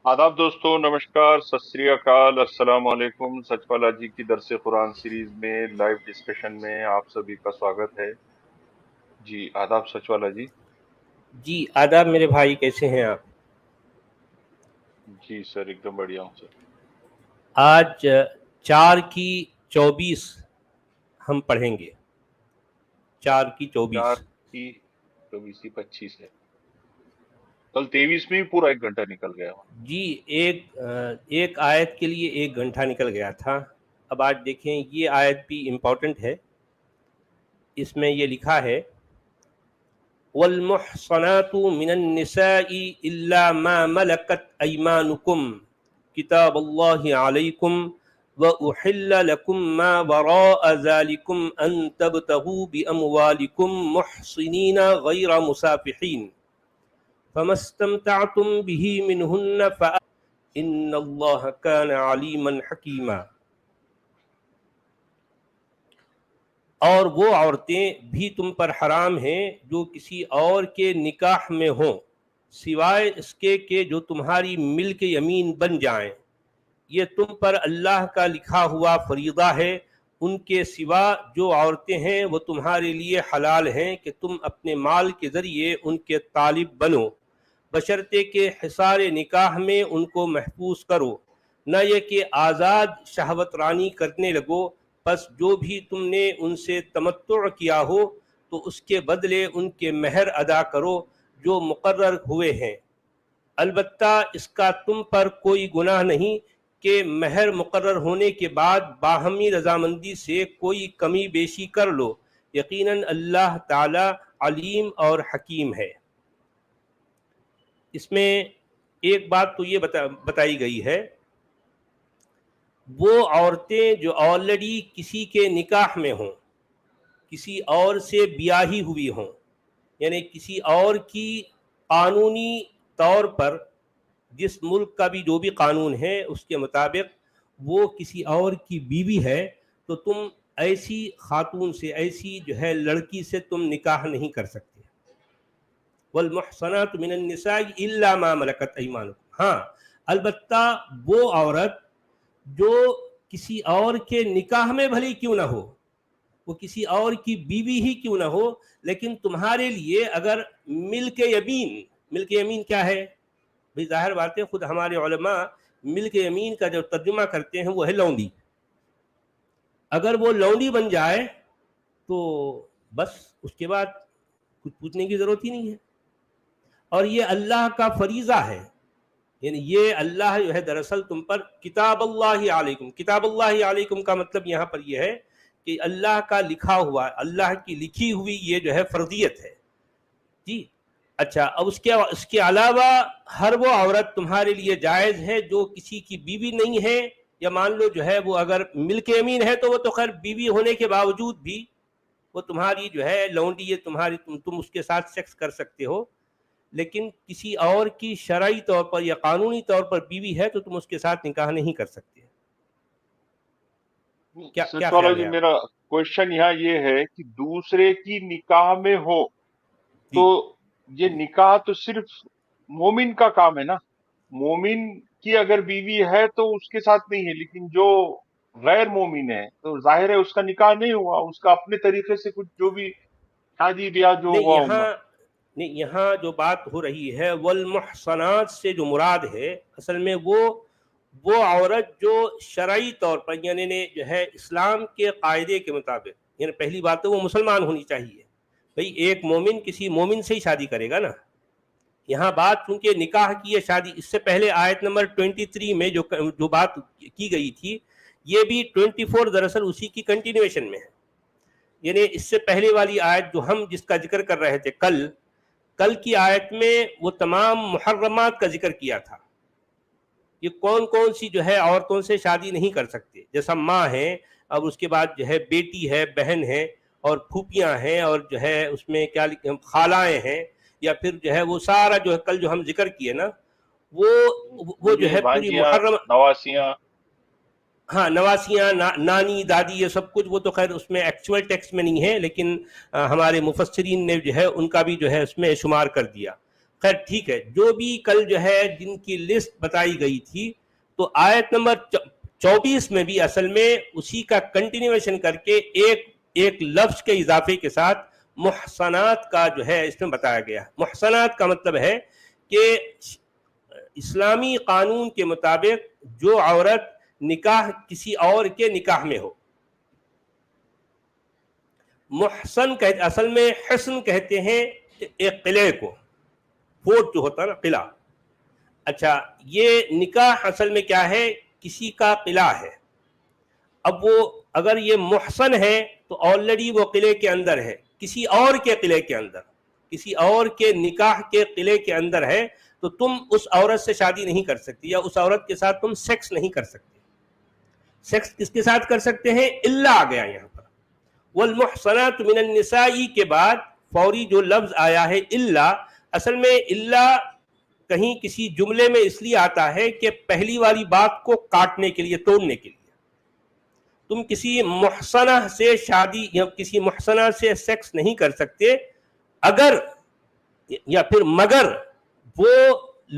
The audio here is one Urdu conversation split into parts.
آداب دوستو، نمشکار، ست سری اکال، السلام علیکم۔ سچ والا جی کی درس قرآن سیریز میں لائیو ڈسکشن میں آپ سبھی کا سواگت ہے جی۔ آداب سچ والا جی۔ جی آداب میرے بھائی، کیسے ہیں آپ؟ جی سر، ایک دم بڑھیا ہوں سر۔ آج 4 کی 24 ہم پڑھیں گے۔ 4 کی 24 4 کی 24 ہے، کل 23 میں ہی پورا 1 گھنٹہ نکل گیا۔ جی ایک آیت کے لیے 1 گھنٹہ نکل گیا تھا۔ اب آج دیکھیں، یہ آیت بھی امپورٹنٹ ہے۔ اس میں یہ لکھا ہے وَالْمُحْصَنَاتُ مِنَ النِّسَاءِ إِلَّا مَا مَلَكَتْ أَيْمَانُكُمْ كِتَابَ اللَّهِ عَلَيْكُمْ وَأُحِلَّ لَكُمْ مَا وَرَاءَ ذَلِكُمْ أَن تَبْتَغُوا بِأَمْوَالِكُمْ مُحْصِنِينَ غَيْرَ مُسَافِحِينَ فَمَا اسْتَمْتَعْتُمْ بِهِ مِنْهُنَّ فَآتُوهُنَّ إِنَّ اللَّهَ كَانَ عَلِيمًا حَكِيمًا۔ اور وہ عورتیں بھی تم پر حرام ہیں جو کسی اور کے نکاح میں ہوں، سوائے اس کے کہ جو تمہاری ملک یمین بن جائیں۔ یہ تم پر اللہ کا لکھا ہوا فریضہ ہے۔ ان کے سوا جو عورتیں ہیں وہ تمہارے لیے حلال ہیں کہ تم اپنے مال کے ذریعے ان کے طالب بنو، بشرطے کہ حصار نکاح میں ان کو محفوظ کرو، نہ یہ کہ آزاد شہوت رانی کرنے لگو۔ پس جو بھی تم نے ان سے تمتع کیا ہو تو اس کے بدلے ان کے مہر ادا کرو جو مقرر ہوئے ہیں۔ البتہ اس کا تم پر کوئی گناہ نہیں کہ مہر مقرر ہونے کے بعد باہمی رضامندی سے کوئی کمی بیشی کر لو، یقیناً اللہ تعالی علیم اور حکیم ہے۔ اس میں ایک بات تو یہ بتائی گئی ہے، وہ عورتیں جو آلریڈی کسی کے نکاح میں ہوں، کسی اور سے بیاہی ہوئی ہوں، یعنی کسی اور کی قانونی طور پر، جس ملک کا بھی جو بھی قانون ہے اس کے مطابق وہ کسی اور کی بیوی ہے، تو تم ایسی خاتون سے، ایسی جو ہے لڑکی سے تم نکاح نہیں کر سکتے۔ والمحصنات من النساء الا ما ملکت ایمانکم، ہاں البتہ وہ عورت جو کسی اور کے نکاح میں بھلی کیوں نہ ہو، وہ کسی اور کی بیوی ہی کیوں نہ ہو، لیکن تمہارے لیے اگر ملک یمین کیا ہے؟ بھئی ظاہر بات ہے، خود ہمارے علماء ملک یمین کا جو ترجمہ کرتے ہیں وہ ہے لونڈی۔ اگر وہ لونڈی بن جائے تو بس اس کے بعد کچھ پوچھنے کی ضرورت ہی نہیں ہے۔ اور یہ اللہ کا فریضہ ہے، یعنی یہ اللہ جو ہے دراصل تم پر کتاب اللہ علیکم، کتاب اللہ علیکم کا مطلب یہاں پر یہ ہے کہ اللہ کا لکھا ہوا، اللہ کی لکھی ہوئی یہ جو ہے فرضیت ہے جی۔ اچھا، اب اس کے علاوہ ہر وہ عورت تمہارے لیے جائز ہے جو کسی کی بیوی نہیں ہے، یا مان لو جو ہے وہ اگر ملک یمین ہے تو وہ تو خیر بیوی ہونے کے باوجود بھی وہ تمہاری جو ہے لونڈی ہے، تمہاری تم اس کے ساتھ سیکس کر سکتے ہو، لیکن کسی اور کی شرعی طور پر یا قانونی طور پر بیوی ہے تو تم اس کے ساتھ نکاح نہیں کر سکتے۔ کیا سچ والا خیال جی، ہے آپ؟ میرا کوشچن یہاں یہ ہے کہ دوسرے کی نکاح میں ہو تو یہ نکاح تو صرف مومن کا کام ہے نا۔ مومن کی اگر بیوی ہے تو اس کے ساتھ نہیں ہے، لیکن جو غیر مومن ہے تو ظاہر ہے اس کا نکاح نہیں ہوا، اس کا اپنے طریقے سے کچھ جو بھی شادی بیاہ جو ہوا ہوگا۔ نہیں، یہاں جو بات ہو رہی ہے والمحصنات سے جو مراد ہے اصل میں وہ عورت جو شرعی طور پر یعنی جو ہے اسلام کے قاعدے کے مطابق، یعنی پہلی بات تو وہ مسلمان ہونی چاہیے۔ بھئی ایک مومن کسی مومن سے ہی شادی کرے گا نا۔ یہاں بات چونکہ نکاح کی ہے، شادی، اس سے پہلے آیت نمبر 23 میں جو بات کی گئی تھی، یہ بھی 24 دراصل اسی کی کنٹینیویشن میں ہے۔ یعنی اس سے پہلے والی آیت جو ہم جس کا ذکر کر رہے تھے کل کی آیت میں وہ تمام محرمات کا ذکر کیا تھا، یہ کون کون سی جو ہے عورتوں سے شادی نہیں کر سکتے، جیسا ماں ہے، اب اس کے بعد جو ہے بیٹی ہے، بہن ہے، اور پھوپھیاں ہیں، اور جو ہے اس میں کیا خالائیں ہیں، یا پھر جو ہے وہ سارا جو ہے کل جو ہم ذکر کیے نا وہ جو ہے پوری محرم، نواسیاں، ہاں نواسیاں، نانی، دادی، یہ سب کچھ وہ تو خیر اس میں ایکچول ٹیکسٹ میں نہیں ہے، لیکن ہمارے مفسرین نے جو ہے ان کا بھی جو ہے اس میں شمار کر دیا۔ خیر ٹھیک ہے، جو بھی کل جو ہے جن کی لسٹ بتائی گئی تھی، تو آیت نمبر 24 میں بھی اصل میں اسی کا کنٹینیویشن کر کے ایک لفظ کے اضافے کے ساتھ محصنات کا جو ہے اس میں بتایا گیا. محصنات کا مطلب ہے کہ اسلامی قانون کے مطابق جو عورت نکاح کسی اور کے نکاح میں ہو. محسن اصل میں حسن کہتے ہیں ایک قلعے کو، فورٹ جو ہوتا ہے نا، قلعہ. اچھا، یہ نکاح اصل میں کیا ہے؟ کسی کا قلعہ ہے. اب وہ اگر یہ محسن ہے تو آلریڈی وہ قلعے کے اندر ہے، کسی اور کے قلعے کے اندر، کسی اور کے نکاح کے قلعے کے اندر ہے، تو تم اس عورت سے شادی نہیں کر سکتی، یا اس عورت کے ساتھ تم سیکس نہیں کر سکتے. سیکس کس کے ساتھ کر سکتے ہیں؟ الا آ گیا یہاں پر. والمحصنات من النساء کے بعد فوری جو لفظ آیا ہے الا، اصل میں الا کہیں کسی جملے میں اس لیے آتا ہے کہ پہلی والی بات کو کاٹنے کے لیے، توڑنے کے لیے. تم کسی محصنہ سے شادی یا کسی محصنہ سے سیکس نہیں کر سکتے اگر، یا پھر مگر وہ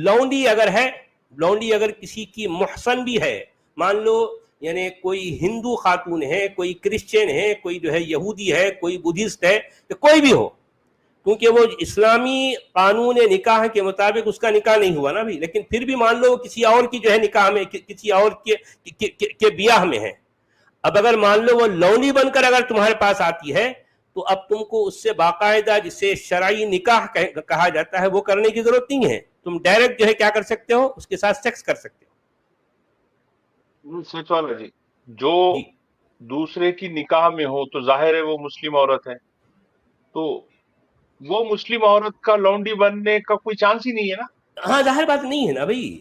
لونڈی اگر ہے، لونڈی اگر کسی کی محسن بھی ہے، مان لو یعنی کوئی ہندو خاتون ہے، کوئی کرسچن ہے، کوئی جو ہے یہودی ہے، کوئی بدھسٹ ہے، کوئی بھی ہو، کیونکہ وہ اسلامی قانون نکاح کے مطابق اس کا نکاح نہیں ہوا نا بھی، لیکن پھر بھی مان لو کسی اور کی جو ہے نکاح میں، کسی اور کے بیاہ میں ہے. اب اگر مان لو وہ لونڈی بن کر اگر تمہارے پاس آتی ہے تو اب تم کو اس سے باقاعدہ جسے شرعی نکاح کہا جاتا ہے وہ کرنے کی ضرورت نہیں ہے. تم ڈائریکٹ جو ہے کیا کر سکتے ہو؟ اس کے ساتھ سیکس کر سکتے ہو. سچ والا جی، جو جی دوسرے کی نکاح میں ہو تو ظاہر ہے وہ مسلم عورت ہے، تو وہ مسلم عورت کا لونڈی بننے کا کوئی چانس ہی نہیں ہے نا. ہاں ظاہر بات نہیں ہے نا بھائی،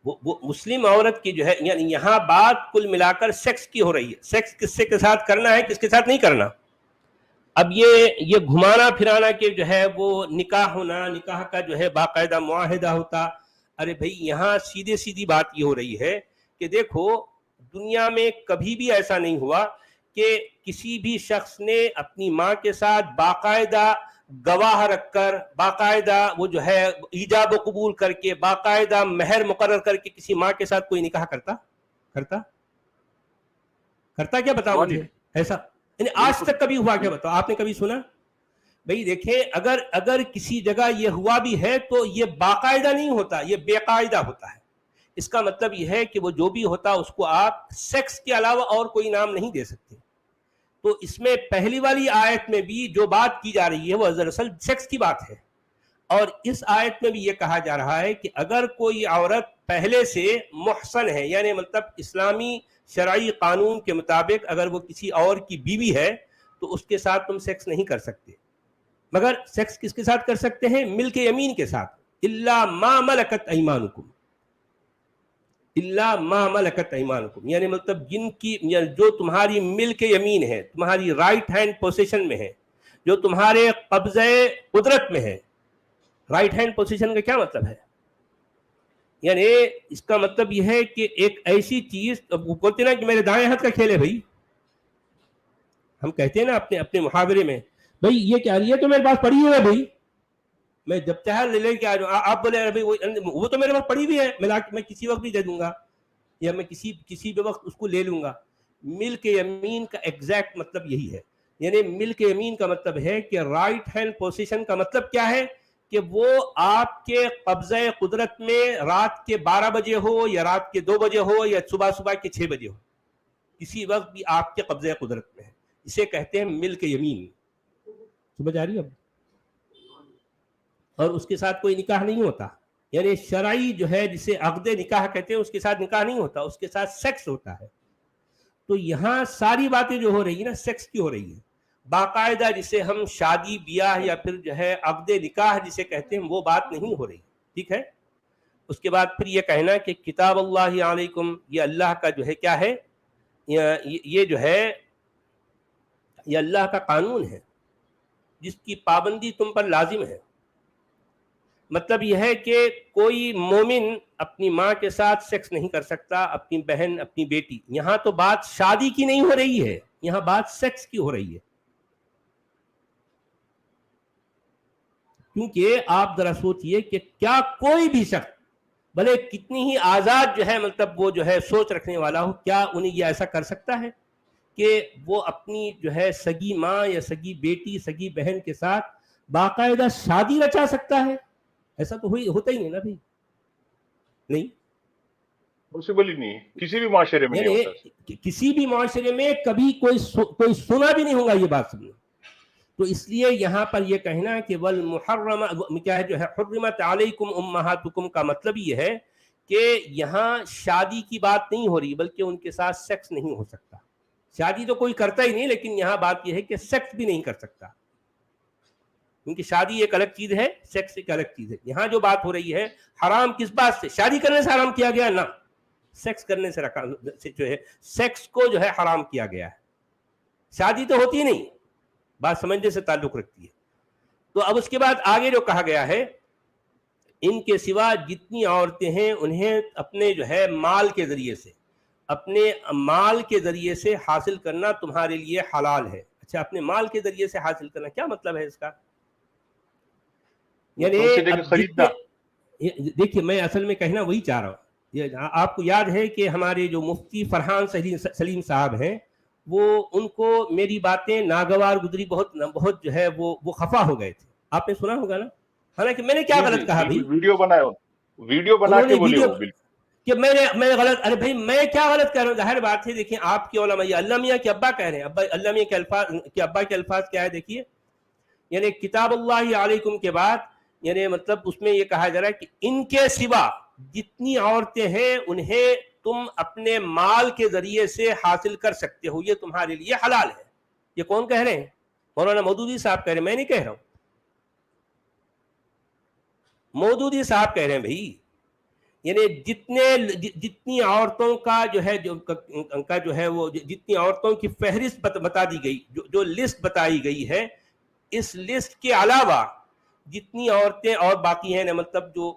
وہ مسلم عورت کی جو ہے، یعنی یہاں بات کل ملا کر سیکس کی ہو رہی ہے. سیکس کس سے کے ساتھ کرنا ہے، کس کے ساتھ نہیں کرنا. اب یہ گھمانا پھرانا کے جو ہے وہ نکاح ہونا، نکاح کا جو ہے باقاعدہ معاہدہ ہوتا. ارے بھائی یہاں سیدھی بات یہ ہو رہی ہے کہ دیکھو دنیا میں کبھی بھی ایسا نہیں ہوا کہ کسی بھی شخص نے اپنی ماں کے ساتھ باقاعدہ گواہ رکھ کر، باقاعدہ وہ جو ہے ایجاب و قبول کر کے، باقاعدہ مہر مقرر کر کے کسی ماں کے ساتھ کوئی نکاح کرتا کیا؟ بتاؤ مجھے ایسا، یعنی آج تک کبھی ہوا کیا؟ بتاؤ، آپ نے کبھی سنا؟ بھئی دیکھیں، اگر کسی جگہ یہ ہوا بھی ہے تو یہ باقاعدہ نہیں ہوتا، یہ بے قاعدہ ہوتا ہے. اس کا مطلب یہ ہے کہ وہ جو بھی ہوتا اس کو آپ سیکس کے علاوہ اور کوئی نام نہیں دے سکتے. تو اس میں پہلی والی آیت میں بھی جو بات کی جا رہی ہے وہ دراصل سیکس کی بات ہے، اور اس آیت میں بھی یہ کہا جا رہا ہے کہ اگر کوئی عورت پہلے سے محسن ہے، یعنی مطلب اسلامی شرعی قانون کے مطابق اگر وہ کسی اور کی بیوی ہے تو اس کے ساتھ تم سیکس نہیں کر سکتے. مگر سیکس کس کے ساتھ کر سکتے ہیں؟ ملک یمین کے ساتھ. الا ما ملکت ایمانکم، الا ما ملکت ایمانکم، یعنی مطلب جن کی، یعنی جو تمہاری ملک یمین ہے، تمہاری رائٹ ہینڈ پوزیشن میں ہے، جو تمہارے قبضہ قدرت میں ہے. رائٹ ہینڈ پوزیشن کا کیا مطلب ہے؟ یعنی اس کا مطلب یہ ہے کہ ایک ایسی چیز، بولتے نا کہ میرے دائیں ہاتھ کا کھیل ہے بھائی، ہم کہتے ہیں نا اپنے محاورے میں، بھائی یہ کیا یہ تو میرے پاس پڑی ہوئی ہے بھائی، میں جب چاہے لے کے آ جاؤں. آپ بولے بھائی وہ تو میرے پاس پڑی ہوئی ہے، میں کسی وقت بھی دے دوں گا، یا میں کسی بھی وقت اس کو لے لوں گا. ملک یمین کا ایگزیکٹ مطلب یہی ہے. یعنی ملک یمین کا مطلب ہے کہ رائٹ ہینڈ پوزیشن کا مطلب کیا ہے کہ وہ آپ کے قبضہ قدرت میں رات کے 12 بجے ہو، یا رات کے 2 بجے ہو، یا صبح کے 6 بجے ہو، کسی وقت بھی آپ کے قبضہ قدرت میں ہے. اسے کہتے ہیں ملک یمین. سمجھ آ رہی ہے اب؟ اور اس کے ساتھ کوئی نکاح نہیں ہوتا. یعنی شرعی جو ہے جسے عقد نکاح کہتے ہیں، اس کے ساتھ نکاح نہیں ہوتا، اس کے ساتھ سیکس ہوتا ہے. تو یہاں ساری باتیں جو ہو رہی ہیں نا سیکس کی ہو رہی ہے. باقاعدہ جسے ہم شادی بیاہ یا پھر جو ہے عقد نکاح جسے کہتے ہیں وہ بات نہیں ہو رہی. ٹھیک ہے. اس کے بعد پھر یہ کہنا کہ کتاب اللہ علیکم، یہ اللہ کا جو ہے کیا ہے، یہ جو ہے یہ اللہ کا قانون ہے جس کی پابندی تم پر لازم ہے. مطلب یہ ہے کہ کوئی مومن اپنی ماں کے ساتھ سیکس نہیں کر سکتا، اپنی بہن، اپنی بیٹی. یہاں تو بات شادی کی نہیں ہو رہی ہے، یہاں بات سیکس کی ہو رہی ہے. کیونکہ آپ ذرا سوچئے کہ کیا کوئی بھی شخص بھلے کتنی ہی آزاد جو ہے مطلب وہ جو ہے سوچ رکھنے والا ہو، کیا انہیں یہ ایسا کر سکتا ہے کہ وہ اپنی جو ہے سگی ماں یا سگی بیٹی سگی بہن کے ساتھ باقاعدہ شادی رچا سکتا ہے؟ ایسا تو ہوتا ہی نہیں نا بھائی، نہیں، پاسبل ہی نہیں ہے، کسی بھی معاشرے میں نہیں ہوتا. یعنی کسی بھی معاشرے میں کبھی کوئی سنا بھی نہیں ہوگا یہ بات سننا. تو اس لیے یہاں پر یہ کہنا کہ والمحرم کیا ہے جو ہے حرمت علیکم امہاتکم کا مطلب یہ ہے کہ یہاں شادی کی بات نہیں ہو رہی بلکہ ان کے ساتھ سیکس نہیں ہو سکتا. شادی تو کوئی کرتا ہی نہیں، لیکن یہاں بات یہ ہے کہ سیکس بھی نہیں کر سکتا، کیونکہ شادی ایک الگ چیز ہے، سیکس ایک الگ چیز ہے. یہاں جو بات ہو رہی ہے حرام کس بات سے؟ شادی کرنے سے حرام کیا گیا؟ نہ، سیکس کرنے سے جو ہے سیکس کو جو ہے حرام کیا گیا ہے. شادی تو ہوتی نہیں، بات سمجھنے سے تعلق رکھتی ہے. تو اب اس کے بعد آگے جو کہا گیا ہے ان کے سوا جتنی عورتیں ہیں انہیں اپنے جو ہے مال کے ذریعے سے، اپنے مال کے ذریعے سے حاصل کرنا تمہارے لیے حلال ہے. اچھا، اپنے مال کے ذریعے سے حاصل کرنا کیا مطلب ہے اس کا؟ یعنی اب خریدنا. دیکھیے میں اصل میں کہنا وہی چاہ رہا ہوں. یہ آپ کو یاد ہے کہ ہمارے جو مفتی فرحان سلیم صاحب ہیں، وہ ان کو میری باتیں ناگوار گزری، بہت جو ہے وہ خفا ہو گئے تھے. آپ نے سنا ہوگا نا؟ حالانکہ میں نے کیا غلط کہا بھائی؟ ویڈیو بنا کے بولے وہ بالکل کہ میں نے غلط، ارے بھائی میں کیا غلط کہہ رہا ہوں؟ ظاہر بات ہے، دیکھیں آپ کی علماء، یہ اللہ میاں کے ابا کہہ رہے ہیں، اللہ میاں کے ابا کے الفاظ کیا ہے دیکھیے. یعنی کتاب اللہ علیکم کے بعد یعنی مطلب اس میں یہ کہا جا رہا ہے کہ ان کے سوا جتنی عورتیں ہیں انہیں تم اپنے مال کے ذریعے سے حاصل کر سکتے ہو، یہ تمہارے لیے حلال ہے. یہ کون کہہ رہے ہیں؟ مولانا مودودی صاحب کہہ رہے ہیں، میں نہیں کہہ رہا ہوں، مودودی صاحب کہہ رہے ہیں بھائی. یعنی جتنی عورتوں کا جو ہے وہ جتنی عورتوں کی فہرست بتا دی گئی، جو لسٹ بتائی گئی ہے، اس لسٹ کے علاوہ جتنی عورتیں اور باقی ہیں، مطلب جو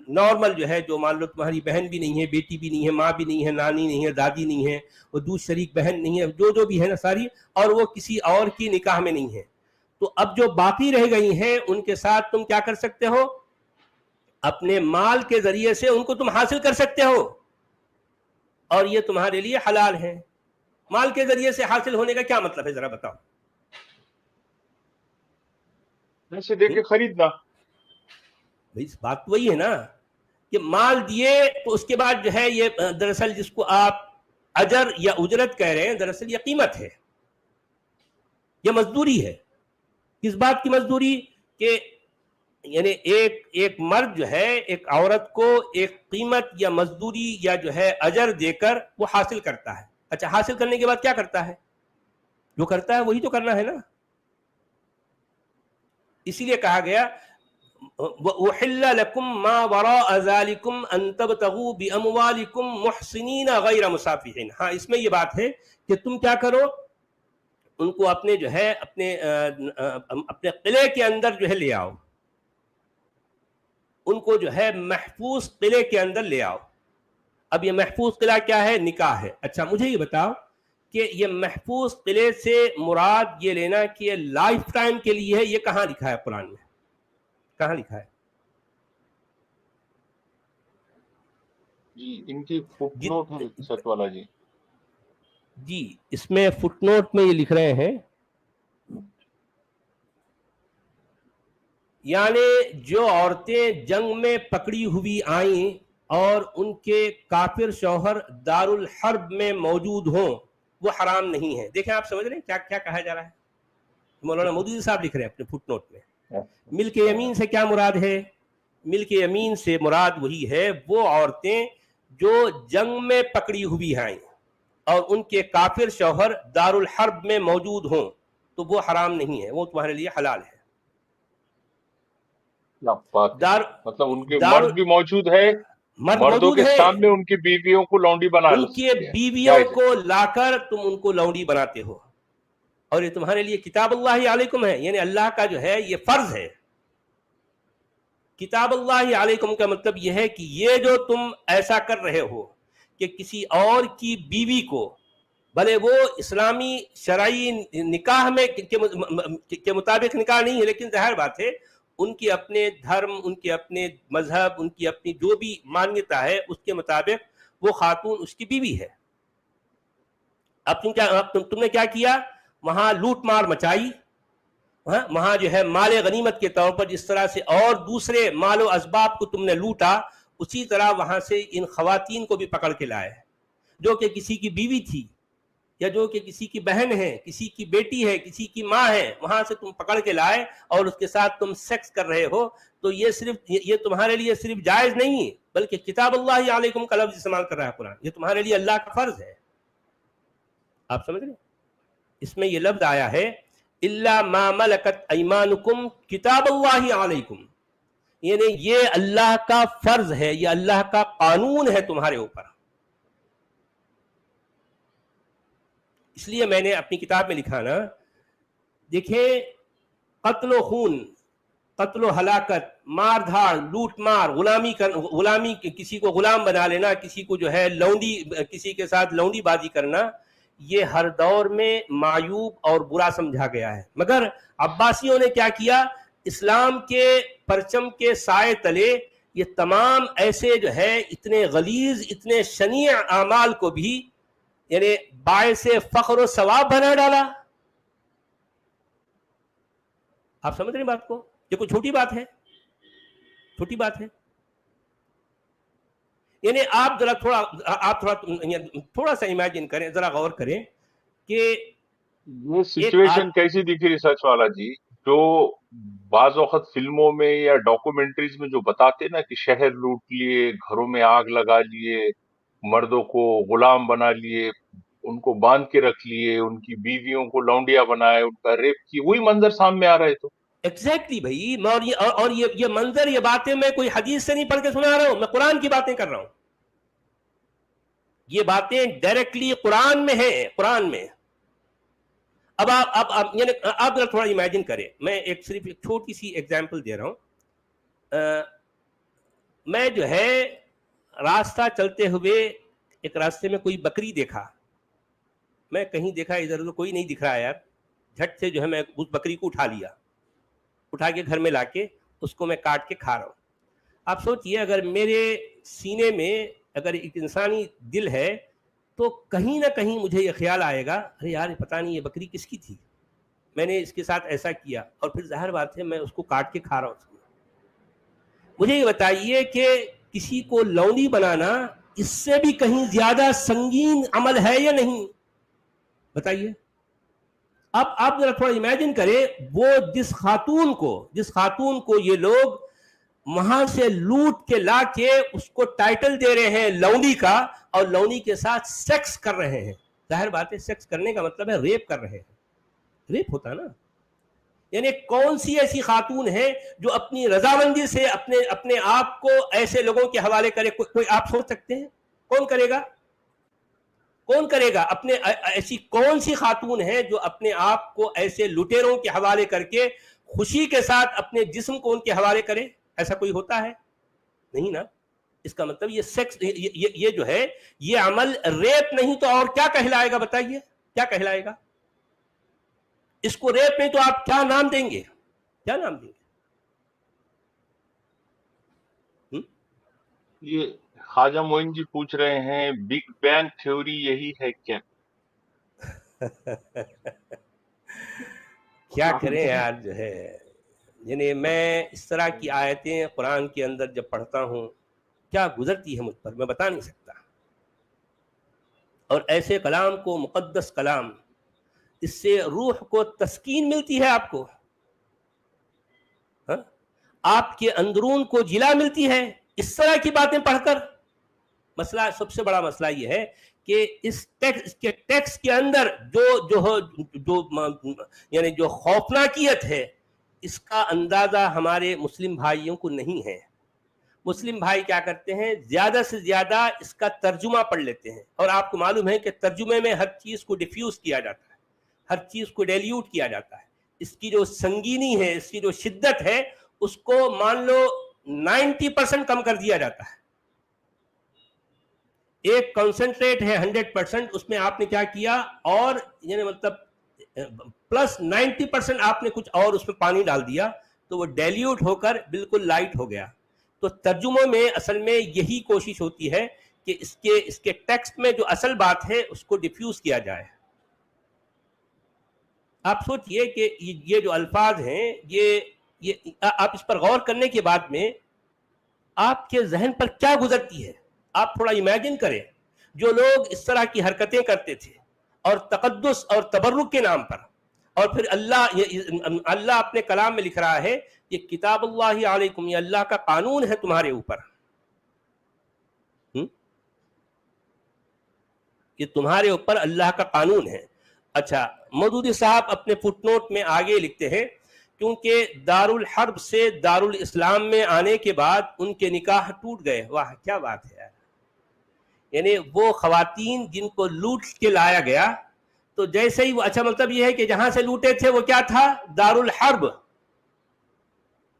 نارمل جو ہے، جو مان لو تمہاری بہن بھی نہیں ہے، بیٹی بھی نہیں ہے، ماں بھی نہیں ہے، نانی نہیں ہے، دادی نہیں ہے، وہ دودھ شریک بہن نہیں ہے، جو بھی ہے نا ساری، اور وہ کسی اور کی نکاح میں نہیں ہے. تو اب جو باقی رہ گئی ہیں ان کے ساتھ تم کیا کر سکتے ہو؟ اپنے مال کے ذریعے سے ان کو تم حاصل کر سکتے ہو، اور یہ تمہارے لیے حلال ہے. مال کے ذریعے سے حاصل ہونے کا کیا مطلب ہے ذرا بتاؤ؟ ایسے دے کے خریدنا. بھائی بات وہی ہے نا کہ مال دیے تو اس کے بعد جو ہے یہ دراصل جس کو آپ اجر یا اجرت کہہ رہے ہیں، دراصل یہ قیمت ہے، یہ مزدوری ہے. کس بات کی مزدوری؟ کہ یعنی ایک مرد جو ہے ایک عورت کو ایک قیمت یا مزدوری یا جو ہے اجر دے کر وہ حاصل کرتا ہے. اچھا، حاصل کرنے کے بعد کیا کرتا ہے؟ جو کرتا ہے وہی تو کرنا ہے نا. اسی لیے کہا گیا وَأُحِلَّ لَكُمْ مَا وَرَاءَ ذَلِكُمْ أَن تَبْتَغُوا بِأَمْوَالِكُمْ مُحْسِنِينَ غَيْرَ مُسَافِحِينَ. ہاں، اس میں یہ بات ہے کہ تم کیا کرو، ان کو اپنے جو ہے اپنے قلعے کے اندر جو ہے لے آؤ، ان کو جو ہے محفوظ قلعے کے اندر لے آؤ. اب یہ محفوظ قلعہ کیا ہے؟ نکاح ہے. اچھا مجھے یہ بتاؤ کہ یہ محفوظ قلعے سے مراد یہ لینا کہ یہ لائف ٹائم کے لیے ہے، یہ کہاں لکھا ہے قرآن میں؟ کہاں لکھا ہے؟ جی ان کی فٹ نوٹ ہے سچ والا جی. جی اس میں فٹ نوٹ میں یہ لکھ رہے ہیں، یعنی جو عورتیں جنگ میں پکڑی ہوئی آئیں اور ان کے کافر شوہر دار الحرب میں موجود ہوں وہ حرام نہیں ہیں. دیکھیں آپ سمجھ رہے ہیں کیا کہا جا رہا ہے؟ مولانا مودودی صاحب لکھ رہے ہیں اپنے فٹ نوٹ میں. ملک یمین سے کیا مراد ہے؟ ملک یمین سے مراد وہی ہے وہ عورتیں جو جنگ میں پکڑی ہوئی ہیں اور ان کے کافر شوہر دار الحرب میں موجود ہوں تو وہ حرام نہیں ہے، وہ تمہارے لیے حلال ہے. مطلب ان کے مرد بھی موجود ہے، مردوں کے سامنے ان کی بیویوں کو لونڈی بنا ان کی بیویوں کو لا کر تم ان کو لونڈی بناتے ہو، اور یہ تمہارے لیے کتاب اللہ علیکم ہے، یعنی اللہ کا جو ہے یہ فرض ہے. کتاب اللہ علیکم کا مطلب یہ ہے کہ یہ جو تم ایسا کر رہے ہو کہ کسی اور کی بیوی کو، بھلے وہ اسلامی شرعی نکاح میں کے مطابق نکاح نہیں ہے، لیکن ظاہر بات ہے ان کے اپنے دھرم، ان کے اپنے مذہب، ان کی اپنی جو بھی مانیتا ہے اس کے مطابق وہ خاتون اس کی بیوی ہے. اب تم نے کیا کیا؟ وہاں لوٹ مار مچائی، وہاں جو ہے مال غنیمت کے طور پر جس طرح سے اور دوسرے مال و اسباب کو تم نے لوٹا، اسی طرح وہاں سے ان خواتین کو بھی پکڑ کے لائے جو کہ کسی کی بیوی تھی یا جو کہ کسی کی بہن ہے، کسی کی بیٹی ہے، کسی کی ماں ہے، وہاں سے تم پکڑ کے لائے اور اس کے ساتھ تم سیکس کر رہے ہو. تو یہ تمہارے لیے صرف جائز نہیں ہے بلکہ کتاب اللہ علیکم کا لفظ استعمال کر رہا ہے قرآن. یہ تمہارے لیے اللہ کا فرض ہے. آپ سمجھ رہے ہیں؟ اس میں یہ لفظ آیا ہے الا ما ملکت ایمانکم کتاب اللہ علیکم، یعنی یہ اللہ کا فرض ہے، یہ اللہ کا قانون ہے تمہارے اوپر. اس لیے میں نے اپنی کتاب میں لکھا نا، دیکھیں قتل و خون، قتل و ہلاکت، مار دھاڑ، لوٹ مار، غلامی، کسی کو غلام بنا لینا، کسی کو جو ہے لونڈی، کسی کے ساتھ لونڈی بازی کرنا، یہ ہر دور میں معیوب اور برا سمجھا گیا ہے. مگر عباسیوں نے کیا کیا؟ اسلام کے پرچم کے سائے تلے یہ تمام ایسے جو ہے اتنے غلیظ، اتنے شنیع اعمال کو بھی یعنی باعث فخر و ثواب بنا ڈالا. آپ سمجھ رہے ہیں بات کو؟ یہ کوئی چھوٹی بات ہے؟ چھوٹی بات ہے؟ یعنی آپ ذرا تھوڑا سا امیجن کریں، ذرا غور کریں کہ یہ سچویشن کیسی دکھ رہی سچ والا جی، جو بعض وقت فلموں میں یا ڈاکومنٹریز میں جو بتاتے نا کہ شہر لوٹ لیے، گھروں میں آگ لگا لیے، مردوں کو غلام بنا لیے، ان کو باندھ کے رکھ لیے، ان کی بیویوں کو لونڈیا بنائے، ان کا ریپ کی، وہی منظر سامنے آ رہے. تو ایگزیکٹلی بھائی، اور یہ منظر، یہ باتیں میں کوئی حدیث سے نہیں پڑھ کے سنا رہا ہوں، میں قرآن کی باتیں کر رہا ہوں. یہ باتیں ڈائریکٹلی قرآن میں ہیں، قرآن میں. اب آپ ذرا تھوڑا امیجن کریں، میں صرف ایک چھوٹی سی ایگزامپل دے رہا ہوں. میں جو ہے راستہ چلتے ہوئے ایک راستے میں کوئی بکری دیکھا، میں کہیں دیکھا ادھر ادھر کوئی نہیں دکھ رہا یار، جھٹ سے جو ہے میں اس بکری کو اٹھا لیا، اٹھا کے گھر میں لا کے اس کو میں کاٹ کے کھا رہا ہوں. آپ سوچئے اگر میرے سینے میں اگر ایک انسانی دل ہے تو کہیں نہ کہیں مجھے یہ خیال آئے گا، ارے یار پتہ نہیں یہ بکری کس کی تھی، میں نے اس کے ساتھ ایسا کیا، اور پھر ظاہر بات ہے میں اس کو کاٹ کے کھا رہا ہوں. مجھے یہ بتائیے کہ کسی کو لونڈی بنانا اس سے بھی کہیں زیادہ سنگین عمل ہے یا نہیں؟ بتائیے. اب آپ ذرا تھوڑا امیجن کریں، وہ جس خاتون کو یہ لوگ وہاں سے لوٹ کے لا کے اس کو ٹائٹل دے رہے ہیں لونڈی کا، اور لونڈی کے ساتھ سیکس کر رہے ہیں. ظاہر بات ہے سیکس کرنے کا مطلب ہے ریپ کر رہے ہیں، ریپ ہوتا نا. یعنی کون سی ایسی خاتون ہے جو اپنی رضامندی سے اپنے آپ کو ایسے لوگوں کے حوالے کرے؟ کوئی آپ سوچ سکتے ہیں کون کرے گا؟ کون کرے گا؟ ایسی کون سی خاتون ہے جو اپنے آپ کو ایسے لٹیروں کے حوالے کر کے خوشی کے ساتھ اپنے جسم کو ان کے حوالے کرے؟ ایسا کوئی ہوتا ہے؟ نہیں نا. اس کا مطلب یہ سیکس، یہ جو ہے یہ عمل ریپ نہیں تو اور کیا کہلائے گا؟ بتائیے کیا کہلائے گا؟ اس کو ریپ نہیں تو آپ کیا نام دیں گے؟ کیا نام دیں گے؟ یہ خواجہ معین جی پوچھ رہے ہیں بگ بینگ تھیوری یہی ہے کیا؟ کیا کریں یار، جو ہے یعنی میں اس طرح کی آیتیں قرآن کے اندر جب پڑھتا ہوں کیا گزرتی ہے مجھ پر میں بتا نہیں سکتا. اور ایسے کلام کو، مقدس کلام، اس سے روح کو تسکین ملتی ہے، آپ کو آپ کے اندرون کو جلا ملتی ہے اس طرح کی باتیں پڑھ کر. مسئلہ، سب سے بڑا مسئلہ یہ ہے کہ اس ٹیکس کے اندر یعنی جو خوفناکیت ہے اس کا اندازہ ہمارے مسلم بھائیوں کو نہیں ہے. مسلم بھائی کیا کرتے ہیں؟ زیادہ سے زیادہ اس کا ترجمہ پڑھ لیتے ہیں، اور آپ کو معلوم ہے کہ ترجمے میں ہر چیز کو ڈیفیوز کیا جاتا ہے، ہر چیز کو ڈیلیوٹ کیا جاتا ہے. اس کی جو سنگینی ہے، اس کی جو شدت ہے، اس کو مان لو 90% کم کر دیا جاتا ہے. ایک کنسنٹریٹ ہے 100%، اس میں آپ نے کیا کیا، اور یعنی مطلب پلس 90% آپ نے کچھ اور اس میں پانی ڈال دیا، تو وہ ڈیلیوٹ ہو کر بالکل لائٹ ہو گیا. تو ترجموں میں اصل میں یہی کوشش ہوتی ہے کہ اس کے ٹیکسٹ میں جو اصل بات ہے اس کو ڈیفیوز کیا جائے. آپ سوچئے کہ یہ جو الفاظ ہیں یہ آپ اس پر غور کرنے کے بعد میں آپ کے ذہن پر کیا گزرتی ہے. آپ تھوڑا امیجن کریں جو لوگ اس طرح کی حرکتیں کرتے تھے اور تقدس اور تبرک کے نام پر, اور پھر اللہ اپنے کلام میں لکھ رہا ہے یہ کتاب اللہ علیکم, یہ اللہ کا قانون ہے تمہارے اوپر, یہ تمہارے اوپر اللہ کا قانون ہے. اچھا, مودودی صاحب اپنے فٹ نوٹ میں آگے لکھتے ہیں کیونکہ دارالحرب سے دارالاسلام میں آنے کے بعد ان کے نکاح ٹوٹ گئے. واہ کیا بات ہے یار. یعنی وہ خواتین جن کو لوٹ کے لایا گیا تو جیسے ہی وہ, اچھا مطلب یہ ہے کہ جہاں سے لوٹے تھے وہ کیا تھا, دارالحرب,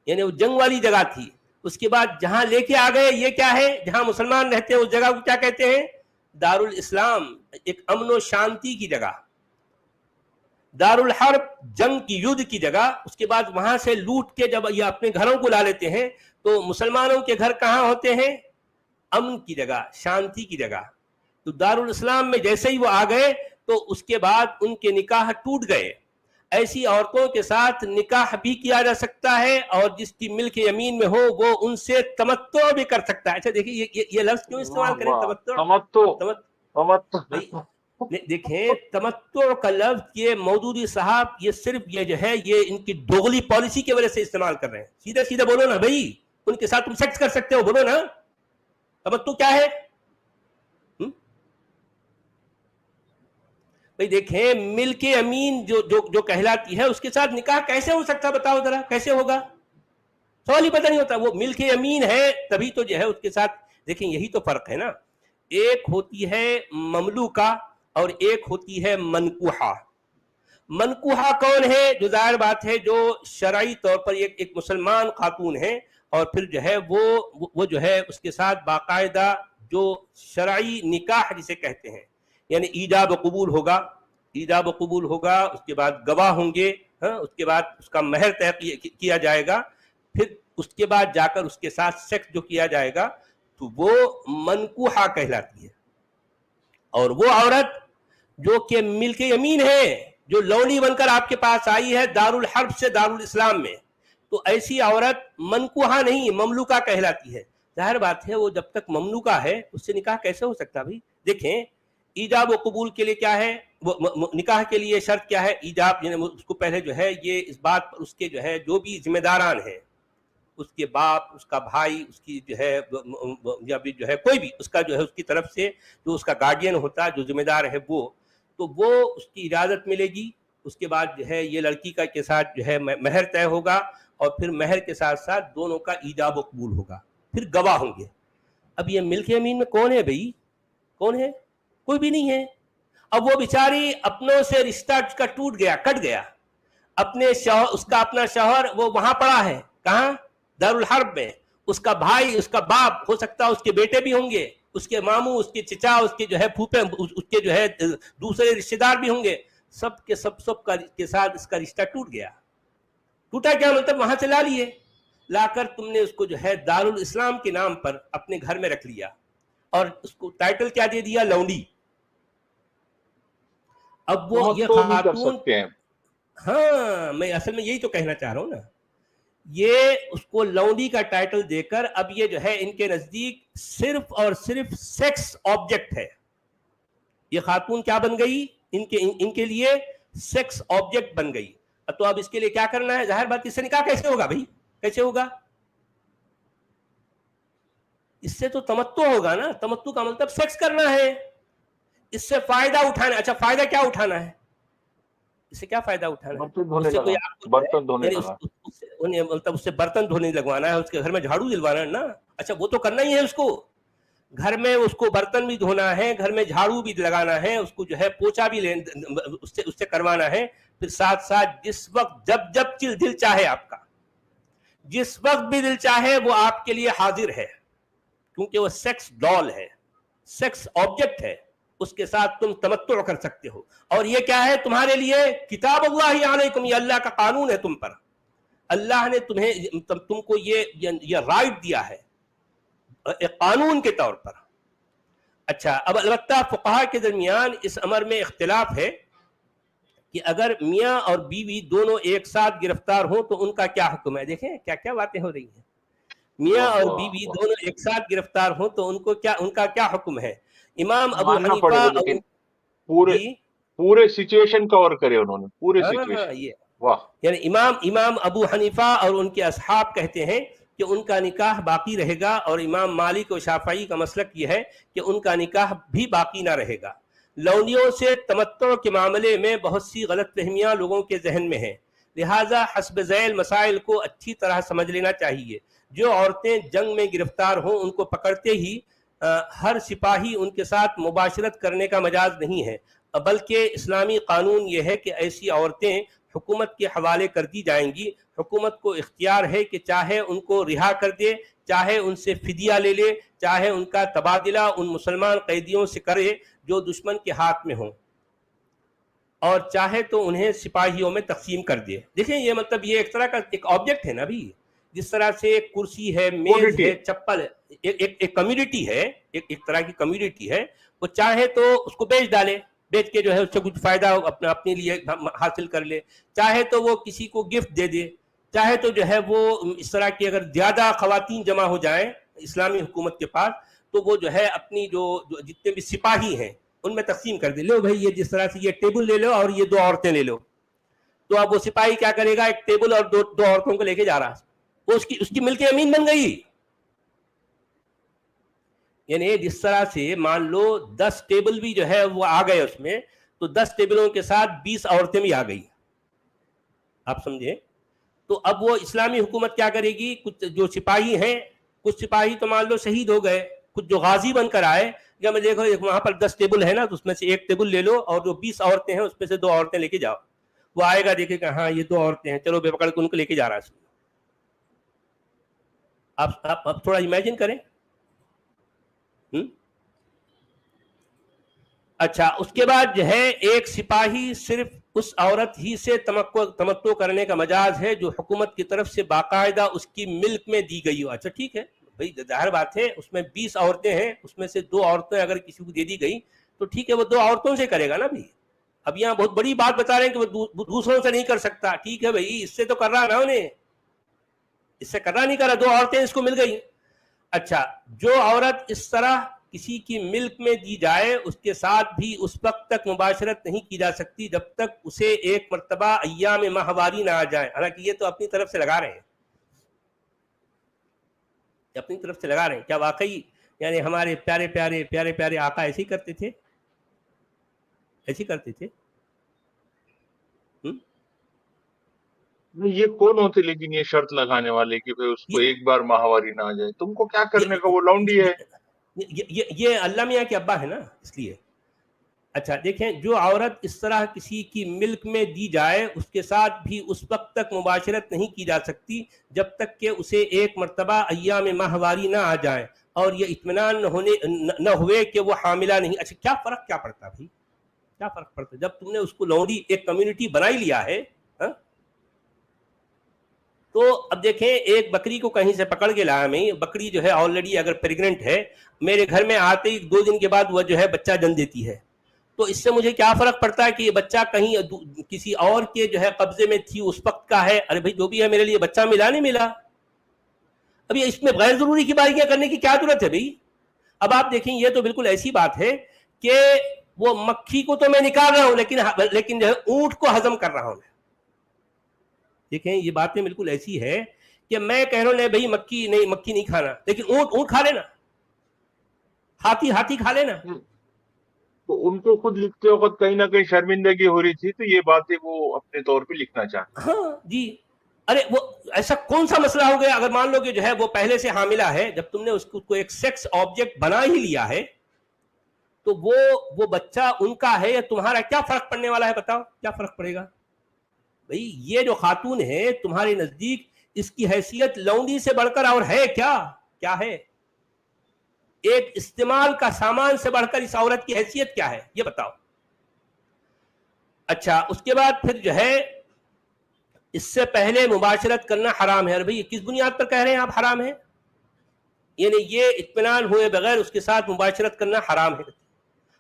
یعنی وہ جنگ والی جگہ تھی. اس کے بعد جہاں لے کے آ گئے یہ کیا ہے, جہاں مسلمان رہتے ہیں اس جگہ کو کیا کہتے ہیں, دارالاسلام, ایک امن و شانتی کی جگہ. دارالحرب جنگ کی یدھ کی جگہ. اس کے بعد وہاں سے لوٹ کے جب یہ اپنے گھروں کو لا لیتے ہیں تو مسلمانوں کے گھر کہاں ہوتے ہیں, امن کی جگہ, شانتی کی جگہ. تو دارالاسلام میں جیسے ہی وہ آ گئے تو اس کے بعد ان کے نکاح ٹوٹ گئے. ایسی عورتوں کے ساتھ نکاح بھی کیا جا سکتا ہے اور جس کی ملک یمین میں ہو وہ ان سے تمتع بھی کر سکتا ہے. اچھا دیکھیے یہ لفظ کیوں استعمال کریں, تمتع. دیکھیں تمتع کا لفظ یہ مودودی صاحب یہ صرف یہ جو ہے یہ ان کی دوغلی پالیسی کی وجہ سے استعمال کر رہے ہیں. سیدھا سیدھا بولو نا بھائی, ان کے ساتھ تم سیکس کر سکتے ہو, بولو نا تمتع کیا ہے بھائی. دیکھیں ملک امین جو کہلاتی ہے اس کے ساتھ نکاح کیسے ہو سکتا, بتاؤ ذرا کیسے ہوگا, سوال ہی پتہ نہیں ہوتا. وہ ملک امین ہے تبھی تو جو ہے اس کے ساتھ. دیکھیں یہی تو فرق ہے نا, ایک ہوتی ہے مملوکہ اور ایک ہوتی ہے منکوحہ. منکوحہ کون ہے, جو ظاہر بات ہے جو شرعی طور پر ایک مسلمان خاتون ہے اور پھر جو ہے وہ جو ہے اس کے ساتھ باقاعدہ جو شرعی نکاح جسے کہتے ہیں, یعنی ایجاب و قبول ہوگا, ایجاب و قبول ہوگا, اس کے بعد گواہ ہوں گے, اس کے بعد اس کا مہر طے کیا جائے گا, پھر اس کے بعد جا کر اس کے ساتھ سیکس جو کیا جائے گا تو وہ منکوحہ کہلاتی ہے. اور وہ عورت جو کہ ملک یمین ہے, جو لونڈی بن کر آپ کے پاس آئی ہے دارالحرب سے دارالاسلام میں, تو ایسی عورت منکوحہ نہیں مملوکہ کہلاتی ہے. ظاہر بات ہے وہ جب تک مملوکہ ہے اس سے نکاح کیسے ہو سکتا بھائی. دیکھیں ایجاب و قبول کے لیے کیا ہے, وہ نکاح کے لیے شرط کیا ہے, ایجاب, یعنی اس کو پہلے جو ہے یہ اس بات پر اس کے جو ہے جو بھی ذمہ داران ہیں, اس کے باپ, اس کا بھائی, اس کی جو ہے یا بھی جو ہے کوئی بھی اس کا جو ہے اس کی طرف سے جو اس کا گارڈین ہوتا ہے جو ذمہ دار ہے وہ, تو وہ اس کی اجازت ملے گی. اس کے بعد جو ہے یہ لڑکی کا کے ساتھ جو ہے مہر طے ہوگا اور پھر مہر کے ساتھ ساتھ دونوں کا ایجاب و قبول ہوگا, پھر گواہ ہوں گے. اب یہ ملک یمین میں کون ہے بھائی, کون ہے, کوئی بھی نہیں ہے. اب وہ بیچاری اپنوں سے رشتہ اس کا ٹوٹ گیا, کٹ گیا, اپنے شوہر, اس کا اپنا شوہر وہ وہاں پڑا ہے, کہاں, دارالحرب میں. اس کا بھائی, اس کا باپ, ہو سکتا ہے اس کے بیٹے بھی ہوں گے, اس کے ماموں, اس کے چچا, اس کے جو ہے پھوپھے, اس کے جو ہے دوسرے رشتہ دار بھی ہوں گے. سب کے سب کے ساتھ اس کا رشتہ ٹوٹ گیا. ٹوٹا کیا مطلب, وہاں سے لا لیے, لا کر تم نے اس کو جو ہے دارالاسلام کے نام پر اپنے گھر میں رکھ لیا اور اس کو ٹائٹل کیا دے دیا, لونڈی. اب وہ یہ خاتون, ہاں میں اصل میں یہی تو کہنا چاہ رہا ہوں نا, یہ اس کو لونڈی کا ٹائٹل دے کر اب یہ جو ہے ان کے نزدیک صرف اور صرف سیکس آبجیکٹ ہے. یہ خاتون کیا بن گئی, ان کے لیے سیکس آبجیکٹ بن گئی. تو اب اس کے لیے کیا کرنا ہے, ظاہر بات اس سے نکاح کیسے ہوگا بھائی, کیسے ہوگا, اس سے تو تمتع ہوگا نا. تمتع کا مطلب سیکس کرنا ہے, اس سے فائدہ اٹھانا. اچھا فائدہ کیا اٹھانا ہے, اس سے کیا فائدہ اٹھانا ہے, برتن دھونے مطلب اس سے برتن دھونے لگوانا ہے, اس کے گھر میں جھاڑو دلوانا ہے نا. اچھا وہ تو کرنا ہی ہے اس کو, گھر میں اس کو برتن بھی دھونا ہے, گھر میں جھاڑو بھی لگانا ہے, اس کو جو ہے پوچھا بھی اس سے کروانا ہے. پھر ساتھ ساتھ جس وقت جب دل چاہے آپ کا, جس وقت بھی دل چاہے وہ آپ کے لیے حاضر ہے, کیونکہ وہ سیکس ڈال ہے, سیکس آبجیکٹ ہے, اس کے ساتھ تم تمتع کر سکتے ہو. اور یہ کیا ہے تمہارے لیے, کتاب اللہ علیکم, یہ اللہ کا قانون ہے تم پر. اللہ نے تم کو یہ رائٹ دیا ہے ایک قانون کے طور پر. اچھا اب البتہ فقہا کے درمیان اس امر میں اختلاف ہے کہ اگر میاں اور بیوی دونوں ایک ساتھ گرفتار ہوں تو ان کا کیا حکم ہے. دیکھیں کیا کیا باتیں ہو رہی ہیں. میاں واہ اور واہ بیوی واہ، دونوں ایک ساتھ گرفتار ہوں تو ان کا کیا حکم ہے. امام ابو ماننا پڑے حنیفہ گا لیکن پورے جی پورے سچویشن کور کرے انہوں نے، پورے ہاں سچویشن. یہ واہ. یعنی امام ابو حنیفہ اور ان کے اصحاب کہتے ہیں کہ ان کا نکاح باقی رہے گا، اور امام مالک و شافعی کا مسلک یہ ہے کہ ان کا نکاح بھی باقی نہ رہے گا. لونیوں سے تمتع کے معاملے میں بہت سی غلط فہمیاں لوگوں کے ذہن میں ہیں، لہٰذا حسب ذیل مسائل کو اچھی طرح سمجھ لینا چاہیے. جو عورتیں جنگ میں گرفتار ہوں ان کو پکڑتے ہی ہر سپاہی ان کے ساتھ مباشرت کرنے کا مجاز نہیں ہے، بلکہ اسلامی قانون یہ ہے کہ ایسی عورتیں حکومت کے حوالے کر دی جائیں گی. حکومت کو اختیار ہے کہ چاہے ان کو رہا کر دے، چاہے ان سے فدیہ لے لے، چاہے ان کا تبادلہ ان مسلمان قیدیوں سے کرے جو دشمن کے ہاتھ میں ہوں، اور چاہے تو انہیں سپاہیوں میں تقسیم کر دے. دیکھیں یہ مطلب یہ ایک طرح کا ایک آبجیکٹ ہے نا بھی، جس طرح سے ایک کرسی ہے، میز کوڈیٹی. ہے، چپل ہے، ایک کمیونٹی ہے، ایک طرح کی کمیونٹی ہے. وہ چاہے تو اس کو بیچ ڈالے، بیچ کے جو ہے اس سے کچھ فائدہ اپنے لیے حاصل کر لے، چاہے تو وہ کسی کو گفٹ دے دے، چاہے تو جو ہے وہ اس طرح کی اگر زیادہ خواتین جمع ہو جائیں اسلامی حکومت کے پاس تو وہ جو ہے اپنی جو جتنے بھی سپاہی ہیں ان میں تقسیم کر دے. لو بھائی یہ جس طرح سے یہ ٹیبل لے لو اور یہ دو عورتیں لے لو. تو اب وہ سپاہی کیا کرے گا، ایک ٹیبل اور دو عورتوں کو لے کے جا رہا، وہ اس کی ملک امین بن گئی. یعنی جس طرح سے مان لو 10 ٹیبل بھی جو ہے وہ آ گئے اس میں، تو 10 ٹیبلوں کے ساتھ 20 عورتیں بھی آ گئی. آپ سمجھے. تو اب وہ اسلامی حکومت کیا کرے گی، کچھ جو سپاہی ہیں، کچھ سپاہی تو مان لو شہید ہو گئے، کچھ جو غازی بن کر آئے، یا میں دیکھو وہاں پر 10 ٹیبل ہے نا تو اس میں سے ایک ٹیبل لے لو اور جو 20 عورتیں ہیں اس میں سے 2 عورتیں لے کے جاؤ. وہ آئے گا دیکھے کہ ہاں یہ 2 عورتیں ہیں، چلو بے پکڑ کے ان کو لے کے جا رہا ہے. آپ تھوڑا امیجن کریں. اچھا اس کے بعد جو ہے ایک سپاہی صرف اس عورت ہی سے تمتع کرنے کا مجاز ہے جو حکومت کی طرف سے باقاعدہ اس کی ملک میں دی گئی ہو. اچھا ٹھیک ہے بھائی، ظاہر بات ہے اس میں 20 عورتیں ہیں، اس میں سے 2 عورتیں اگر کسی کو دے دی گئی تو ٹھیک ہے وہ 2 عورتوں سے کرے گا نا بھی. اب یہاں بہت بڑی بات بتا رہے ہیں کہ وہ دوسروں سے نہیں کر سکتا. ٹھیک ہے بھائی اس سے تو کر رہا نا، انہیں اس سے کرنا نہیں کر رہا، 2 عورتیں اس کو مل گئی. اچھا جو عورت اس طرح کسی کی ملک میں دی جائے اس کے ساتھ بھی اس وقت تک مباشرت نہیں کی جا سکتی جب تک اسے ایک مرتبہ ایام ماہواری نہ آ جائے. حالانکہ یہ تو اپنی طرف سے لگا رہے ہیں، اپنی طرف سے لگا رہے ہیں. کیا واقعی یعنی ہمارے پیارے پیارے پیارے پیارے آقا ایسے ہی کرتے تھے، ایسے ہی کرتے تھے؟ یہ کون ہوتے لیکن یہ شرط لگانے والے کہ بھئی اس کو ایک بار ماہواری نہ آ جائے؟ تم کو کیا کرنے کا، وہ لونڈی ہے. یہ اللہ میاں کے ابا ہے نا اس لیے. اچھا دیکھیں جو عورت اس طرح کسی کی ملک میں دی جائے اس کے ساتھ بھی اس وقت تک مباشرت نہیں کی جا سکتی جب تک کہ اسے ایک مرتبہ ایام ماہواری نہ آ جائے اور یہ اطمینان نہ ہوئے کہ وہ حاملہ نہیں. اچھا کیا فرق کیا پڑتا بھائی، کیا فرق پڑتا جب تم نے اس کو لونڈی ایک کمیونٹی بنا ہی لیا ہے. تو اب دیکھیں ایک بکری کو کہیں سے پکڑ کے لایا میں، بکری جو ہے آلریڈی اگر پریگننٹ ہے، میرے گھر میں آتے ہی 2 دن کے بعد وہ جو ہے بچہ جن دیتی ہے، تو اس سے مجھے کیا فرق پڑتا ہے کہ یہ بچہ کہیں کسی اور کے جو ہے قبضے میں تھی اس وقت کا ہے. ارے بھائی جو بھی ہے میرے لیے بچہ ملا نہیں ملا. اب یہ اس میں غیر ضروری کی باریکیاں کرنے کی کیا ضرورت ہے بھائی. اب آپ دیکھیں یہ تو بالکل ایسی بات ہے کہ وہ مکھی کو تو میں نکال رہا ہوں لیکن جو ہے اونٹ کو ہضم کر رہا ہوں میں. دیکھیں یہ باتیں بالکل ایسی ہے کہ میں کہہ رہا ہوں نہیں بھائی مکھی نہیں کھانا، لیکن اونٹ کھا لینا، ہاتھی کھا لینا. تو ان کو خود لکھتے وقت کہیں نہ کہیں شرمندگی ہو رہی تھی، تو یہ باتیں وہ اپنے طور پہ لکھنا چاہتے. ہاں جی. ارے وہ ایسا کون سا مسئلہ ہو گیا اگر مان لو کہ جو ہے وہ پہلے سے حاملہ ہے، جب تم نے اس کو ایک سیکس آبجیکٹ بنا ہی لیا ہے تو وہ بچہ ان کا ہے یا تمہارا، کیا فرق پڑنے والا ہے بتاؤ، کیا فرق پڑے گا بھئی. یہ جو خاتون ہے تمہارے نزدیک اس کی حیثیت لونڈی سے بڑھ کر اور ہے کیا ہے؟ ایک استعمال کا سامان سے بڑھ کر اس عورت کی حیثیت کیا ہے یہ بتاؤ. اچھا اس کے بعد پھر جو ہے اس سے پہلے مباشرت کرنا حرام ہے. ارے بھائی کس بنیاد پر کہہ رہے ہیں آپ حرام ہے؟ یعنی یہ اطمینان ہوئے بغیر اس کے ساتھ مباشرت کرنا حرام ہے.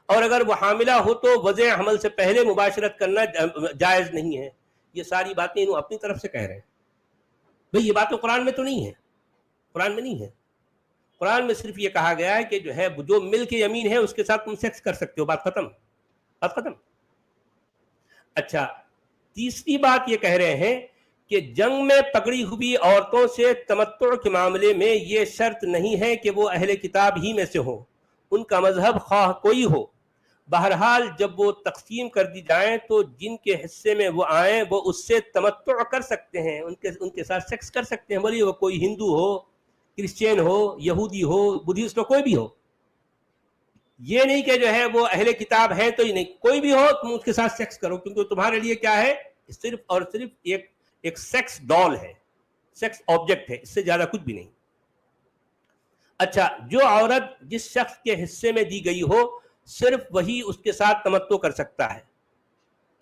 اور اگر وہ حاملہ ہو تو وضع حمل سے پہلے مباشرت کرنا جائز نہیں ہے. یہ ساری باتیں انہوں اپنی طرف سے کہہ رہے ہیں. بھئی یہ بات تو قرآن میں تو نہیں ہے. قرآن میں نہیں ہے. قرآن میں صرف یہ کہا گیا ہے کہ جو ہے جو ملک یمین ہے اس کے ساتھ تم سیکس کر سکتے ہو. بات ختم. بات ختم. اچھا تیسری بات یہ کہہ رہے ہیں کہ جنگ میں پکڑی ہوئی عورتوں سے تمتع کے معاملے میں یہ شرط نہیں ہے کہ وہ اہل کتاب ہی میں سے ہو. ان کا مذہب خواہ کوئی ہو. بہرحال جب وہ تقسیم کر دی جائیں تو جن کے حصے میں وہ آئیں وہ اس سے تمتع کر سکتے ہیں, ان کے ساتھ سیکس کر سکتے ہیں. بولیے وہ کوئی ہندو ہو, کرسچین ہو, یہودی ہو, بدھسٹ ہو, کوئی بھی ہو. یہ نہیں کہ جو ہے وہ اہل کتاب ہے تو ہی نہیں, کوئی بھی ہو تم اس کے ساتھ سیکس کرو, کیونکہ تمہارے لیے کیا ہے, صرف اور صرف ایک سیکس ڈال ہے, سیکس آبجیکٹ ہے, اس سے زیادہ کچھ بھی نہیں. اچھا جو عورت جس شخص کے حصے میں دی گئی ہو صرف وہی اس کے ساتھ تمتع کر سکتا ہے,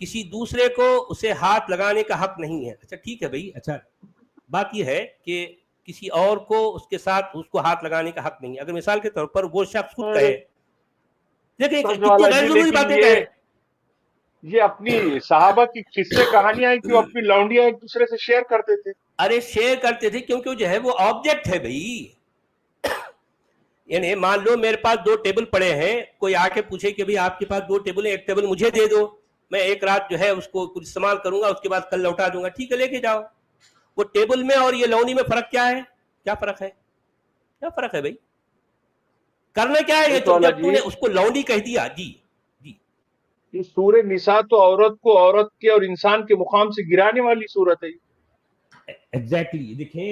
کسی دوسرے کو اسے ہاتھ لگانے کا حق نہیں ہے. اچھا ٹھیک ہے بھائی. اچھا بات یہ ہے کہ کسی اور کو اس کے ساتھ اس کو ہاتھ لگانے کا حق نہیں ہے. اگر مثال کے طور پر وہ شخص خود کہے, دیکھیں کتنی غیر جی ضروری لیکن باتیں کہہ رہے ہیں. یہ اپنی صحابہ کی قصے کہانیاں ہیں کہ وہ اپنی لونڈیاں ایک دوسرے سے شیئر کرتے تھے. ارے شیئر کرتے تھے کیونکہ جو ہے وہ آبجیکٹ ہے بھائی. یعنی مان لو میرے پاس 2 ٹیبل پڑے ہیں, کوئی آ کے پوچھے کہ بھائی آپ کے پاس 2 ٹیبل ہیں, ایک ٹیبل مجھے دے دو, میں ایک رات جو ہے اس کو کچھ استعمال کروں گا, اس کے بعد کل لوٹا دوں گا. ٹھیک ہے لے کے جاؤ. وہ ٹیبل میں اور یہ لونڈی میں فرق کیا ہے؟ کیا فرق ہے؟ کیا فرق ہے بھائی؟ کرنا کیا ہے تو اللہ جب تو جی نے اس کو لونڈی کہہ دیا. جی جی یہ سورہ نساء تو عورت کو عورت کے اور انسان کے مقام سے گرانے والی صورت ہے. ایگزیکٹلی. دیکھیں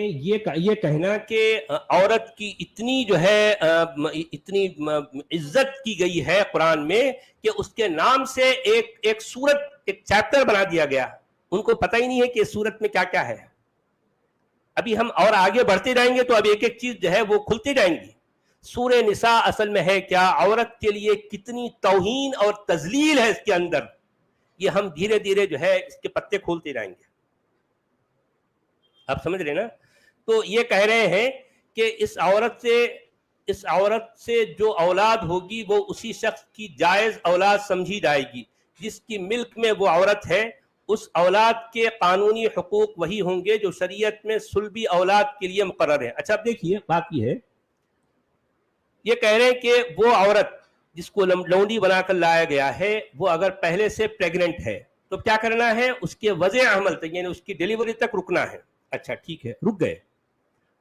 یہ کہنا کہ عورت کی اتنی جو ہے اتنی عزت کی گئی ہے قرآن میں کہ اس کے نام سے ایک سورت, ایک چیپٹر بنا دیا گیا. ان کو پتہ ہی نہیں ہے کہ اس سورت میں کیا کیا ہے. ابھی ہم اور آگے بڑھتے جائیں گے تو اب ایک ایک چیز جو ہے وہ کھلتی جائیں گی. سورہ نساء اصل میں ہے کیا, عورت کے لیے کتنی توہین اور تذلیل ہے اس کے اندر, یہ ہم دھیرے دھیرے جو ہے اس کے پتے کھولتے جائیں گے. آپ سمجھ رہے نا؟ تو یہ کہہ رہے ہیں کہ اس عورت سے جو اولاد ہوگی وہ اسی شخص کی جائز اولاد سمجھی جائے گی جس کی ملک میں وہ عورت ہے. اس اولاد کے قانونی حقوق وہی ہوں گے جو شریعت میں صلبی اولاد کے لیے مقرر ہے. اچھا اب دیکھیے بات یہ ہے, یہ کہہ رہے ہیں کہ وہ عورت جس کو لونڈی بنا کر لایا گیا ہے وہ اگر پہلے سے پریگننٹ ہے تو کیا کرنا ہے, اس کے وضع حمل تک یعنی اس کی ڈیلیوری تک رکنا ہے. اچھا ٹھیک ہے, رک گئے.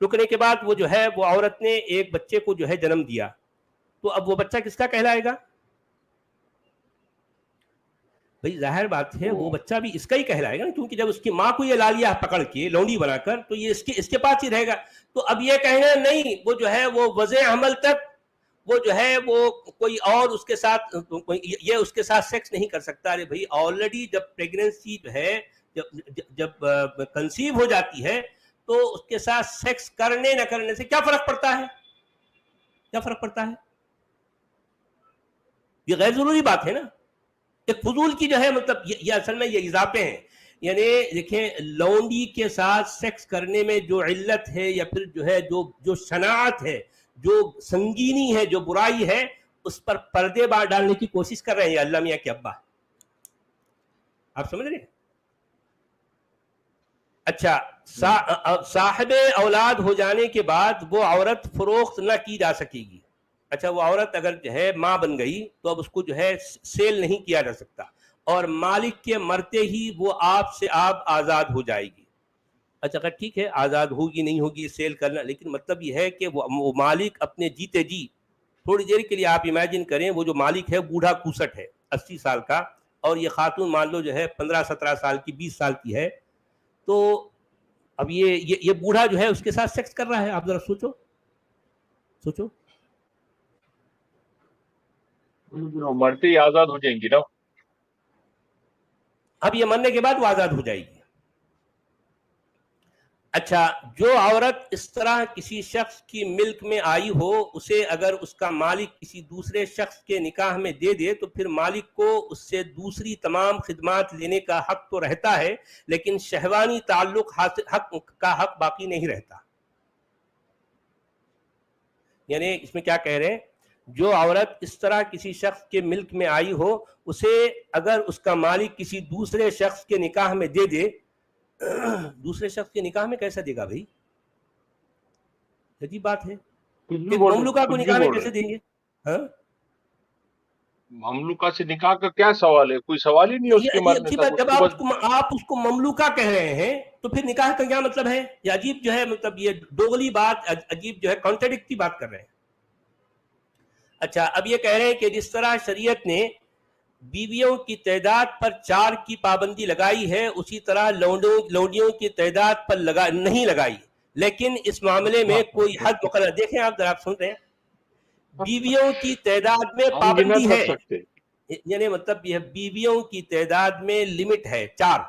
رکنے کے بعد وہ جو ہے وہ عورت نے ایک بچے کو جو ہے جنم دیا, تو اب وہ بچہ کس کا کہلائے گا؟ بھئی ظاہر بات ہے وہ بچہ بھی اس کا ہی کہلائے گا, کیونکہ جب اس کی ماں کو یہ لا لیا پکڑ کے لونڈی بنا کر تو یہ اس کے پاس ہی رہے گا. تو اب یہ کہنا نہیں, وہ جو ہے وہ وضع حمل تک وہ جو ہے وہ کوئی اور اس کے ساتھ یہ اس کے ساتھ سیکس نہیں کر سکتا. ارے بھئی آلریڈی جب پریگننسی جو ہے جب کنسیو ہو جاتی ہے تو اس کے ساتھ سیکس کرنے نہ کرنے سے کیا فرق پڑتا ہے؟ کیا فرق پڑتا ہے؟ یہ غیر ضروری بات ہے نا. ایک فضول کی جو ہے مطلب یہ اصل میں یہ اضافے ہیں. یعنی دیکھیں لونڈی کے ساتھ سیکس کرنے میں جو علت ہے یا پھر جو ہے جو شناعت ہے, جو سنگینی ہے, جو برائی ہے, اس پر پردے بار ڈالنے کی کوشش کر رہے ہیں اللہ میاں کے ابا. آپ سمجھ رہے ہیں؟ اچھا صاحب اولاد ہو جانے کے بعد وہ عورت فروخت نہ کی جا سکے گی. اچھا وہ عورت اگر جو ہے ماں بن گئی تو اب اس کو جو ہے سیل نہیں کیا جا سکتا, اور مالک کے مرتے ہی وہ آپ سے آپ آزاد ہو جائے گی. اچھا اگر ٹھیک ہے آزاد ہوگی نہیں ہوگی سیل کرنا, لیکن مطلب یہ ہے کہ وہ مالک اپنے جیتے جی, تھوڑی دیر کے لیے آپ امیجن کریں وہ جو مالک ہے بوڑھا کوسٹ ہے 80 سال کا, اور یہ خاتون مان لو جو ہے 15-17 سال کی 20 سال کی ہے, تو اب یہ بوڑھا جو ہے اس کے ساتھ سیکس کر رہا ہے. آپ ذرا سوچو. مرتے ہی آزاد ہو جائیں گی نا. اب یہ مرنے کے بعد وہ آزاد ہو جائے گی. اچھا، جو عورت اس طرح کسی شخص کی ملک میں آئی ہو، اسے اگر اس کا مالک کسی دوسرے شخص کے نکاح میں دے دے تو پھر مالک کو اس سے دوسری تمام خدمات لینے کا حق تو رہتا ہے، لیکن شہوانی تعلق کا حق باقی نہیں رہتا. یعنی اس میں کیا کہہ رہے ہیں، جو عورت اس طرح کسی شخص کے ملک میں آئی ہو، اسے اگر اس کا مالک کسی دوسرے شخص کے نکاح میں دے دے، دوسرے شخص کے نکاح میں کیسا دے گا بھائی؟ عجیب بات ہے. کچھ بھی بول رہے مملوکہ کو کچھ بھی نکاح میں بول کیسے رہے دیں گے؟ ہاں، مملوکہ سے نکاح کا کیا سوال ہے؟ کوئی سوال ہی نہیں ہے اس کے مرنے عجیب ہے. تک. اس جب کو بس آپ اس کو مملوکہ کہہ رہے ہیں تو پھر نکاح کا کیا مطلب ہے؟ یہ عجیب جو ہے، مطلب یہ دوغلی بات، عجیب جو ہے کانٹرڈکٹری بات کر رہے ہیں. اچھا، اب یہ کہہ رہے ہیں کہ جس طرح شریعت نے بیویوں کی تعداد پر 4 کی پابندی لگائی ہے، اسی طرح لونڈیوں کی تعداد پر نہیں لگائی، لیکن اس معاملے میں کوئی حد مقرر. دیکھیں آپ ذرا، آپ سن رہے ہیں، بیویوں کی تعداد میں ہم گنا پابندی کر ہے، سکتے. یعنی مطلب یہ بیویوں کی تعداد میں لمٹ ہے 4.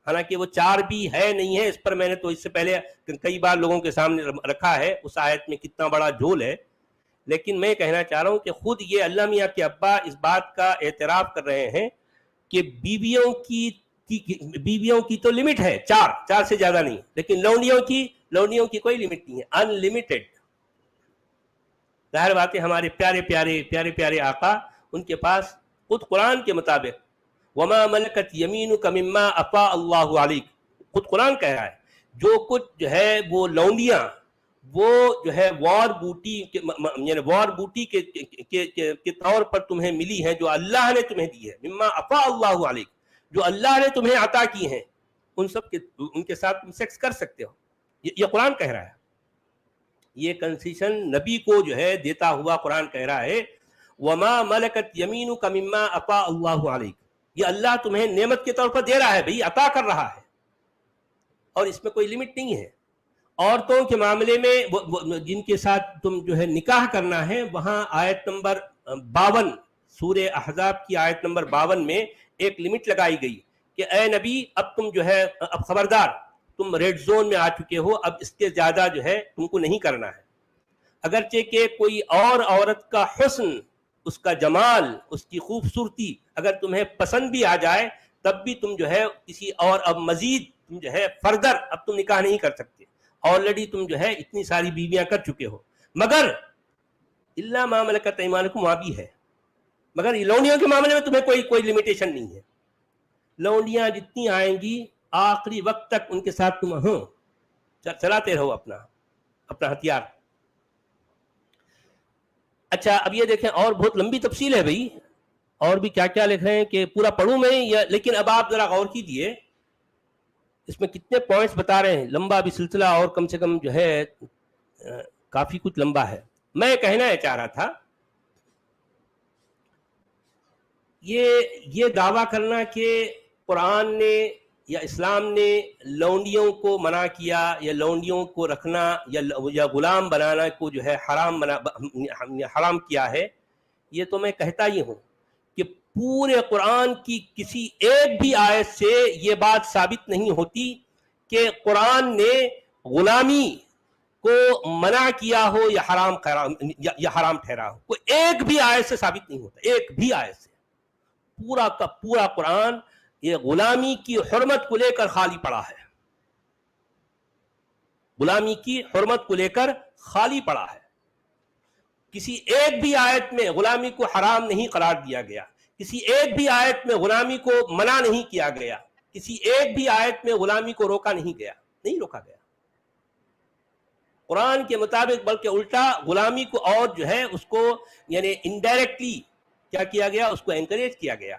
حالانکہ وہ 4 بھی ہے نہیں ہے، اس پر میں نے تو اس سے پہلے کئی بار لوگوں کے سامنے رکھا ہے اس آیت میں کتنا بڑا جھول ہے. لیکن میں کہنا چاہ رہا ہوں کہ خود یہ اللہ میاں کے ابا اس بات کا اعتراف کر رہے ہیں کہ بیویوں کی تو لمٹ ہے 4 سے زیادہ نہیں، لیکن لونڈیوں کی کوئی لمٹ نہیں ہے، ان لمیٹڈ. ظاہر بات ہے ہمارے پیارے آقا، ان کے پاس خود قرآن کے مطابق وما ملکت یمینک مما افاء اللہ علیک، خود قرآن کہہ رہا ہے جو کچھ جو ہے وہ لونڈیاں، وہ جو ہے وار بوٹی کے طور پر تمہیں ملی ہے، جو اللہ نے تمہیں دی ہے، مما افاء اللہ علیک، جو اللہ نے تمہیں عطا کی ہیں، ان کے ساتھ تم سیکس کر سکتے ہو. یہ قرآن کہہ رہا ہے. یہ کنسیشن نبی کو جو ہے دیتا ہوا قرآن کہہ رہا ہے وما ملکت یمینک مما افاء اللہ علیک، یہ اللہ تمہیں نعمت کے طور پر دے رہا ہے بھئی، عطا کر رہا ہے، اور اس میں کوئی لمٹ نہیں ہے. عورتوں کے معاملے میں جن کے ساتھ تم جو ہے نکاح کرنا ہے، وہاں آیت نمبر 52 سورہ احزاب کی آیت نمبر 52 میں ایک لمٹ لگائی گئی کہ اے نبی، اب تم جو ہے اب خبردار، تم ریڈ زون میں آ چکے ہو، اب اس کے زیادہ جو ہے تم کو نہیں کرنا ہے. اگرچہ کہ کوئی اور عورت کا حسن، اس کا جمال، اس کی خوبصورتی اگر تمہیں پسند بھی آ جائے، تب بھی تم جو ہے کسی اور اب مزید تم جو ہے فردر اب تم نکاح نہیں کر سکتے. آلریڈی تم جو ہے اتنی ساری بیویاں کر چکے ہو. مگر الا ما ملکت ایمانکم وہاں بھی ہے، مگر لونڈیوں کے معاملے میں تمہیں کوئی لمیٹیشن نہیں ہے. لونڈیاں جتنی آئیں گی آخری وقت تک ان کے ساتھ تم چلاتے رہو اپنا ہتھیار. اچھا، اب یہ دیکھیں، اور بہت لمبی تفصیل ہے بھئی، اور بھی کیا کیا لکھ رہے ہیں کہ پورا پڑھوں میں لیکن اب آپ ذرا غور کیجئے اس میں کتنے پوائنٹس بتا رہے ہیں. لمبا بھی سلسلہ، اور کم سے کم جو ہے کافی کچھ لمبا ہے. میں کہنا یہ چاہ رہا تھا، یہ دعویٰ کرنا کہ قرآن نے یا اسلام نے لونڈیوں کو منع کیا، یا لونڈیوں کو رکھنا یا غلام بنانا کو جو ہے حرام کیا ہے، یہ تو میں کہتا ہی ہوں کہ پورے قرآن کی کسی ایک بھی آیت سے یہ بات ثابت نہیں ہوتی کہ قرآن نے غلامی کو منع کیا ہو یا حرام ٹھہرا ہو. کوئی ایک بھی آیت سے ثابت نہیں ہوتا، ایک بھی آیت سے. پورا کا پورا قرآن یہ غلامی کی حرمت کو لے کر خالی پڑا ہے، غلامی کی حرمت کو لے کر خالی پڑا ہے. کسی ایک بھی آیت میں غلامی کو حرام نہیں قرار دیا گیا، کسی ایک بھی آیت میں غلامی کو منع نہیں کیا گیا، کسی ایک بھی آیت میں غلامی کو روکا نہیں روکا گیا. قرآن کے مطابق بلکہ الٹا غلامی کو اور جو ہے اس کو یعنی انڈائریکٹلی کیا کیا گیا، اس کو انکریج کیا گیا.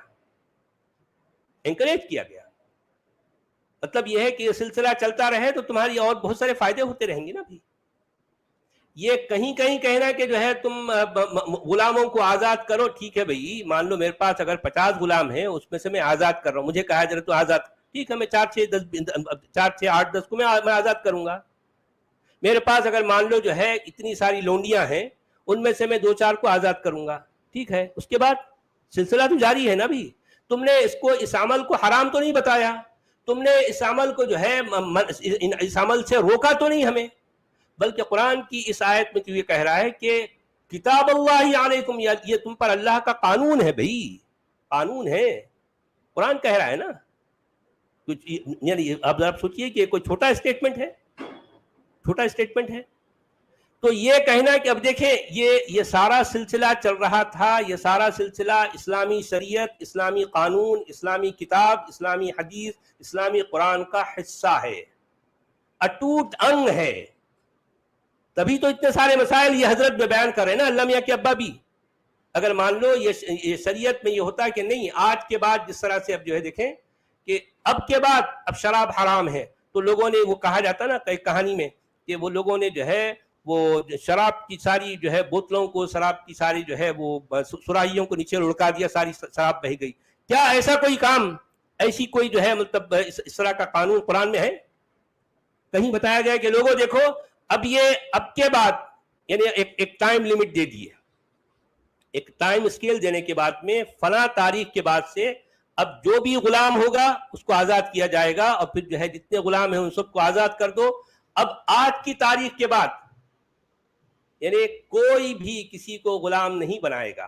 مطلب یہ ہے کہ یہ سلسلہ چلتا رہے تو تمہاری اور بہت سارے فائدے ہوتے رہیں گے نا بھی. یہ کہیں کہنا کہ جو ہے تم غلاموں کو آزاد کرو، ٹھیک ہے بھئی، مان لو میرے پاس اگر 50 غلام ہیں، اس میں سے میں آزاد کر رہا ہوں، مجھے کہا جائے تو آزاد، ٹھیک ہے، میں 4 6 8 10 کو میں آزاد کروں گا. میرے پاس اگر مان لو جو ہے اتنی ساری لونڈیاں ہیں، ان میں سے میں 2 4 کو آزاد کروں گا، ٹھیک ہے. اس کے بعد سلسلہ تو جاری ہے نا بھی. تم نے اس عمل کو حرام تو نہیں بتایا، تم نے اس عمل کو جو ہے اس عمل سے روکا تو نہیں ہمیں، بلکہ قرآن کی اس آیت میں تو یہ کہہ رہا ہے کہ کتاب اللہ علیکم، یہ تم پر اللہ کا قانون ہے بھائی، قانون ہے، قرآن کہہ رہا ہے نا کچھ، یعنی اب آپ سوچئے کہ کوئی چھوٹا اسٹیٹمنٹ ہے، چھوٹا اسٹیٹمنٹ ہے. تو یہ کہنا کہ اب دیکھیں یہ سارا سلسلہ چل رہا تھا، یہ سارا سلسلہ اسلامی شریعت، اسلامی قانون، اسلامی کتاب، اسلامی حدیث، اسلامی قرآن کا حصہ ہے، اٹوٹ انگ ہے. تبھی تو اتنے سارے مسائل یہ حضرت میں بیان کر رہے ہیں نا، اللہ میاں کے ابا بھی. اگر مان لو یہ شریعت میں یہ ہوتا کہ نہیں آج کے بعد جس طرح سے اب جو ہے دیکھیں کہ اب کے بعد اب شراب حرام ہے، تو لوگوں نے وہ کہا جاتا نا ایک کہانی میں کہ وہ لوگوں نے جو ہے وہ شراب کی ساری جو ہے بوتلوں کو، شراب کی ساری جو ہے وہ سراہیوں کو نیچے لڑکا دیا، ساری شراب بہہ گئی. کیا ایسا کوئی کام، ایسی کوئی جو ہے مطلب اس طرح کا قانون قرآن میں ہے؟ کہیں بتایا گیا کہ لوگوں دیکھو اب کے بعد، یعنی ایک ٹائم لمٹ دے دیے، ایک ٹائم اسکیل دینے کے بعد میں فلاں تاریخ کے بعد سے اب جو بھی غلام ہوگا اس کو آزاد کیا جائے گا، اور پھر جو ہے جتنے غلام ہیں ان سب کو آزاد کر دو. اب آج کی تاریخ کے بعد یعنی کوئی بھی کسی کو غلام نہیں بنائے گا.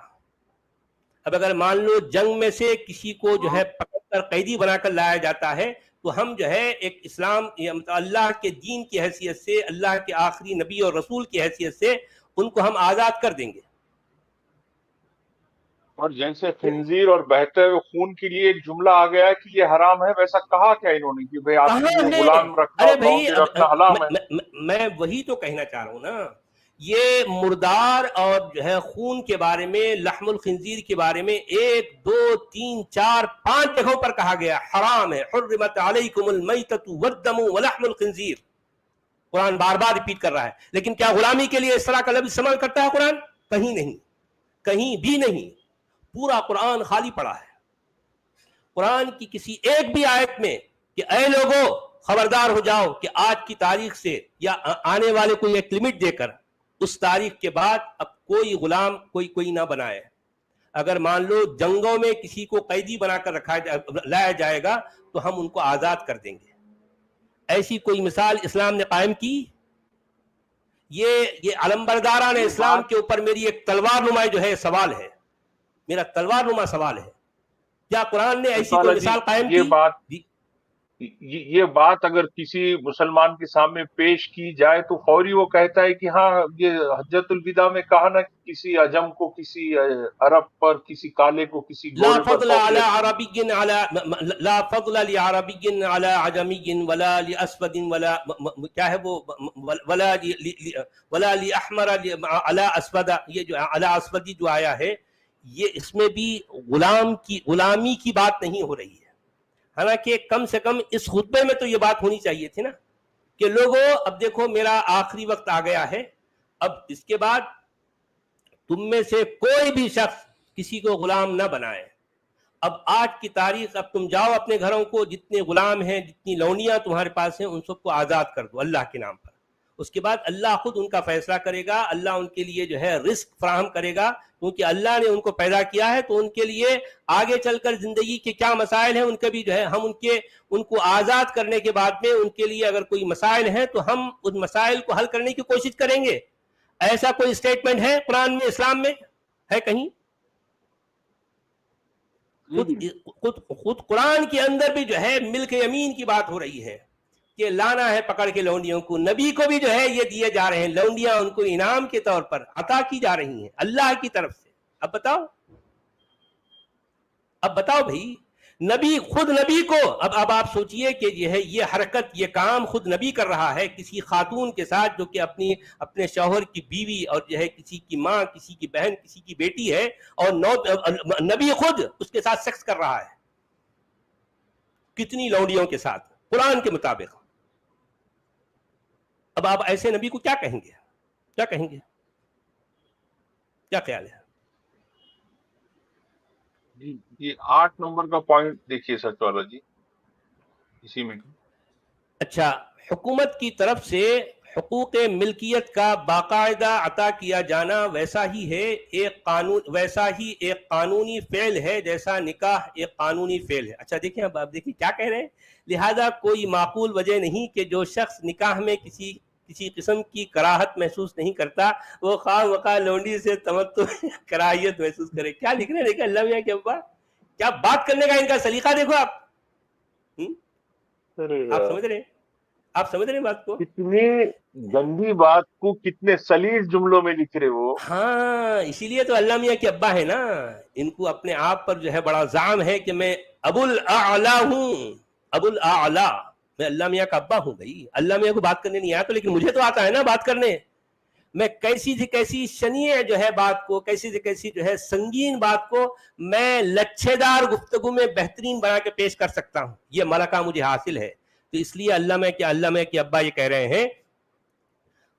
اب اگر مان لو جنگ میں سے کسی کو جو ہے پکڑ کر قیدی بنا کر لایا جاتا ہے تو ہم جو ہے ایک اسلام اللہ کے دین کی حیثیت سے، اللہ کے آخری نبی اور رسول کی حیثیت سے ان کو ہم آزاد کر دیں گے. اور جیسے خنزیر اور بہتے ہوئے خون کے لیے ایک جملہ آ گیا کہ یہ حرام ہے، ویسا کہا کیا انہوں نے کہ بھئی آپ کے لیے غلام رکھنا اور نوکری رکھنا حرام ہے؟ میں وہی تو کہنا چاہ رہا ہوں نا، یہ مردار اور جو ہے خون کے بارے میں، لحم الخنزیر کے بارے میں 1 2 3 4 5 جگہوں پر کہا گیا حرام ہے. حرمت علیکم المیتۃ والدم ولحم الخنزیر، قرآن بار بار ریپیٹ کر رہا ہے. لیکن کیا غلامی کے لیے اس طرح کا لفظ استعمال کرتا ہے قرآن؟ کہیں نہیں، کہیں بھی نہیں. پورا قرآن خالی پڑا ہے. قرآن کی کسی ایک بھی آیت میں کہ اے لوگوں خبردار ہو جاؤ کہ آج کی تاریخ سے یا آنے والے کو ایک لمٹ دے کر اس تاریخ کے بعد اب کوئی غلام کوئی نہ بنائے. اگر مان لو جنگوں میں کسی کو قیدی بنا کر لایا جائے گا تو ہم ان کو آزاد کر دیں گے. ایسی کوئی مثال اسلام نے قائم کی؟ یہ علمبرداران اسلام کے اوپر میری ایک تلوار نما جو ہے سوال ہے، میرا تلوار نما سوال ہے، کیا قرآن نے ایسی کوئی مثال قائم کی؟ یہ بات اگر کسی مسلمان کے سامنے پیش کی جائے تو فوری وہ کہتا ہے کہ ہاں یہ حجۃ الوداع میں کہا نا کہ کسی عجم کو کسی عرب پر، کسی کالے کو کسی گورے پر لا فضل لعربی علی عجمی ولا لاسود ولا کیا ہے وہ ولا لاحمر علی اسود. یہ جو علی اسودی جو آیا ہے یہ اس میں بھی غلامی کی بات نہیں ہو رہی ہے. حالانکہ کم سے کم اس خطبے میں تو یہ بات ہونی چاہیے تھی نا کہ لوگوں اب دیکھو میرا آخری وقت آ گیا ہے، اب اس کے بعد تم میں سے کوئی بھی شخص کسی کو غلام نہ بنائے. اب آج کی تاریخ، اب تم جاؤ اپنے گھروں کو، جتنے غلام ہیں، جتنی لونیاں تمہارے پاس ہیں، ان سب کو آزاد کر دو اللہ کے نام پر. اس کے بعد اللہ خود ان کا فیصلہ کرے گا، اللہ ان کے لیے جو ہے رزق فراہم کرے گا، کیونکہ اللہ نے ان کو پیدا کیا ہے تو ان کے لیے آگے چل کر زندگی کے کیا مسائل ہیں ان کے بھی جو ہے ہم ان کو آزاد کرنے کے بعد میں ان کے لیے اگر کوئی مسائل ہیں تو ہم ان مسائل کو حل کرنے کی کوشش کریں گے. ایسا کوئی اسٹیٹمنٹ ہے قرآن میں، اسلام میں ہے کہیں؟ خود قرآن کے اندر بھی جو ہے ملک یمین کی بات ہو رہی ہے کہ لانا ہے پکڑ کے لونڈیوں کو. نبی کو بھی جو ہے یہ دیے جا رہے ہیں، لونڈیاں ان کو انعام کے طور پر عطا کی جا رہی ہیں اللہ کی طرف سے. اب بتاؤ بھائی، نبی خود نبی کو اب آپ سوچئے کہ یہ حرکت، یہ کام خود نبی کر رہا ہے کسی خاتون کے ساتھ جو کہ اپنے شوہر کی بیوی اور جو ہے کسی کی ماں، کسی کی بہن، کسی کی بیٹی ہے، اور نبی خود اس کے ساتھ سیکس کر رہا ہے کتنی لونڈیوں کے ساتھ قرآن کے مطابق. اب آپ ایسے نبی کو کیا کہیں گے؟ کیا خیال ہے؟ جی یہ 8 نمبر کا پوائنٹ دیکھیے سچ والا جی، اسی میں. اچھا، حکومت کی طرف سے حقوق ملکیت کا باقاعدہ عطا کیا جانا ویسا ہی ایک قانونی فعل ہے جیسا نکاح ایک قانونی فعل ہے. اچھا دیکھیں اب آپ دیکھیں کیا کہہ رہے ہیں. لہذا کوئی معقول وجہ نہیں کہ جو شخص نکاح میں کسی قسم کی کراہت محسوس نہیں کرتا وہ خواہ مخواہ لونڈی سے تمتع کراہیت محسوس کرے. کیا لکھ رہے ہیں دیکھیں اللہ میاں کے ابا, کیا بات کرنے کا ان کا سلیقہ دیکھو آپ. آپ سمجھ رہے ہیں بات کو, کتنی گندی بات کو کتنے سلیس جملوں میں لکھ رہے وہ. ہاں اسی لیے تو اللہ میاں کے ابا ہے نا, ان کو اپنے آپ پر جو ہے بڑا زعم ہے کہ میں ابو الاعلی ہوں, ابو الاعلی, میں اللہ میاں کا ابا ہوں. بھائی اللہ میاں کو بات کرنے نہیں آیا تو لیکن مجھے تو آتا ہے نا بات کرنے. میں کیسی سے کیسی شنیع جو ہے بات کو, کیسی سے کیسی جو ہے سنگین بات کو میں لچھے دار گفتگو میں بہترین بنا کے پیش کر سکتا ہوں. یہ ملکہ مجھے حاصل ہے. تو اس لیے اللہ میں کہ ابا یہ کہہ رہے ہیں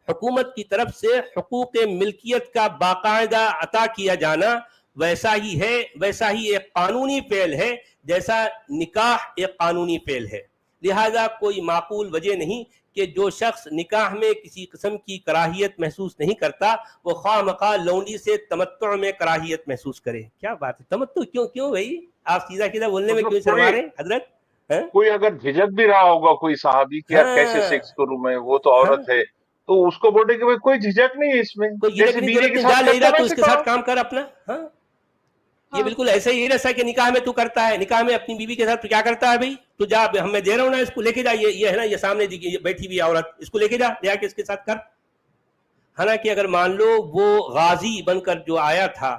حکومت کی طرف سے حقوق ملکیت کا باقاعدہ عطا کیا جانا ویسا ہی ایک قانونی فعل ہے جیسا نکاح ایک قانونی فعل ہے. لہذا کوئی معقول وجہ نہیں کہ جو شخص نکاح میں کسی قسم کی کراہیت محسوس نہیں کرتا وہ خواہ مخواہ لونڈی سے تمتع میں کراہیت محسوس کرے. کیا بات ہے, تمتع کیوں بھائی آپ سیدھا بولنے میں کیوں شرما رہے حضرت. کوئی اگر جھجک بھی رہا ہوگا کوئی صحابی کہ یار کیسے سیکس کروں میں, وہ تو عورت ہے, تو اس کو بولے کہ کوئی جھجک نہیں ہے اس میں, جیسے بیوی کے ساتھ کرتے تو اس کے ساتھ کام کر اپنا. ہاں یہ بالکل ایسے ہی رسا کہ نکاح میں تو کرتا ہے, نکاح میں اپنی بیوی کے ساتھ تو کیا کرتا ہے بھائی, تو جا ہمیں دے رہا ہوں نا اس کو لے کے جا, یہ ہے نا یہ سامنے بیٹھی ہوئی عورت, اس کو لے کے جا کے اس کے ساتھ کر. حالانکہ اگر مان لو وہ غازی بن کر جو آیا تھا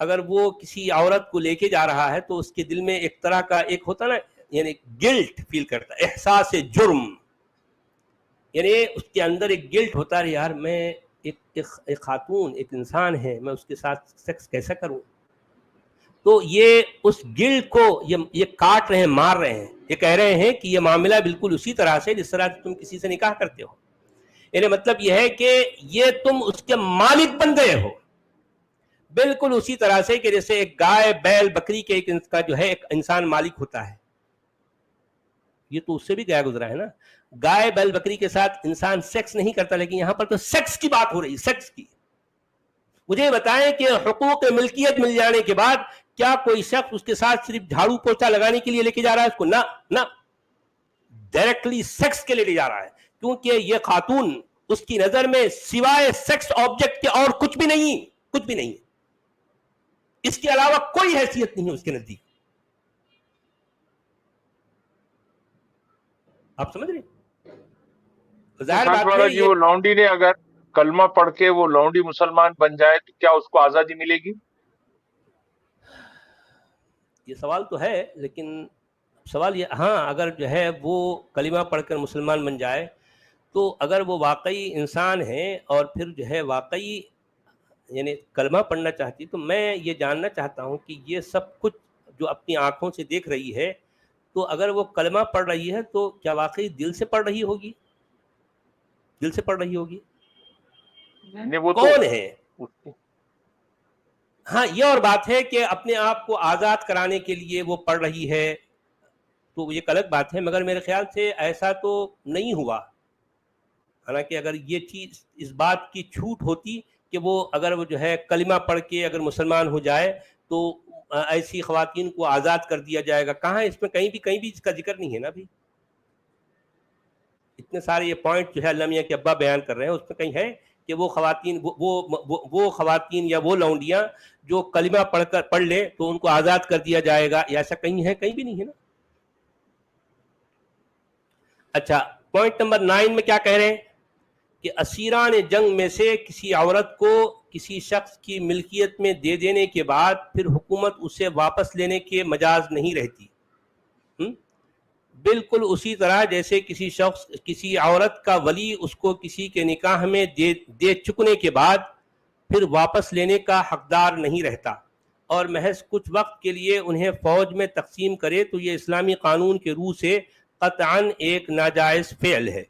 اگر وہ کسی عورت کو لے کے جا رہا ہے تو اس کے دل میں ایک طرح کا ایک ہوتا نا یعنی گلٹ فیل کرتا, احساس جرم, یعنی اس کے اندر ایک گلٹ ہوتا ہے یار میں ایک خاتون ایک انسان ہے, میں اس کے ساتھ سیکس کیسا کروں. تو یہ اس گلٹ کو یہ کاٹ رہے ہیں, مار رہے ہیں. یہ کہہ رہے ہیں کہ یہ معاملہ بالکل اسی طرح سے جس طرح تم کسی سے نکاح کرتے ہو, یعنی مطلب یہ ہے کہ یہ تم اس کے مالک بن گئے ہو, بالکل اسی طرح سے کہ جیسے ایک گائے بیل بکری کے کا جو ہے ایک انسان مالک ہوتا ہے. یہ تو اس سے بھی گیا گزرا ہے نا, گائے بیل بکری کے ساتھ انسان سیکس نہیں کرتا, لیکن یہاں پر تو سیکس کی بات ہو رہی ہے, سیکس کی. مجھے بتائیں کہ حقوق ملکیت مل جانے کے بعد کیا کوئی شخص اس کے ساتھ صرف جھاڑو پوچھا لگانے کے لیے لے کے جا رہا ہے اس کو؟ نہ, ڈائریکٹلی سیکس کے لیے لے جا رہا ہے, کیونکہ یہ خاتون اس کی نظر میں سوائے سیکس آبجیکٹ کے اور کچھ بھی نہیں, اس کے علاوہ کوئی حیثیت نہیں ہے اس کے نزدیک. آپ سمجھ رہے ظاہر بات ہے وہ لونڈی نے اگر کلمہ پڑھ کے وہ لونڈی مسلمان بن جائے تو کیا اس کو آزادی ملے گی؟ یہ سوال تو ہے, لیکن سوال یہ ہاں اگر جو ہے وہ کلمہ پڑھ کر مسلمان بن جائے تو اگر وہ واقعی انسان ہے اور پھر جو ہے واقعی یعنی کلمہ پڑھنا چاہتی, تو میں یہ جاننا چاہتا ہوں کہ یہ سب کچھ جو اپنی آنکھوں سے دیکھ رہی ہے تو اگر وہ کلمہ پڑھ رہی ہے تو کیا واقعی دل سے پڑھ رہی ہوگی؟ وہ کون ہے؟ ہاں یہ اور بات ہے کہ اپنے آپ کو آزاد کرانے کے لیے وہ پڑھ رہی ہے تو یہ الگ بات ہے, مگر میرے خیال سے ایسا تو نہیں ہوا. حالانکہ اگر یہ چیز اس بات کی چھوٹ ہوتی کہ وہ اگر وہ جو ہے کلمہ پڑھ کے اگر مسلمان ہو جائے تو ایسی خواتین کو آزاد کر دیا جائے گا, کہاں اس میں کہیں بھی اس کا ذکر نہیں ہے نا بھی. اتنے سارے یہ پوائنٹ جو ہے اللہ میاں کے ابا بیان کر رہے ہیں اس میں کہیں ہے کہ وہ خواتین وہ خواتین یا وہ لونڈیاں جو کلمہ پڑھ لے تو ان کو آزاد کر دیا جائے گا, ایسا کہیں ہے؟ کہیں بھی نہیں ہے نا. اچھا پوائنٹ نمبر 9 میں کیا کہہ رہے ہیں کہ اسیران جنگ میں سے کسی عورت کو کسی شخص کی ملکیت میں دے دینے کے بعد پھر حکومت اسے واپس لینے کے مجاز نہیں رہتی. بالکل اسی طرح جیسے کسی عورت کا ولی اس کو کسی کے نکاح میں دے چکنے کے بعد پھر واپس لینے کا حقدار نہیں رہتا اور محض کچھ وقت کے لیے انہیں فوج میں تقسیم کرے تو یہ اسلامی قانون کے روح سے قطعاً ایک ناجائز فعل ہے.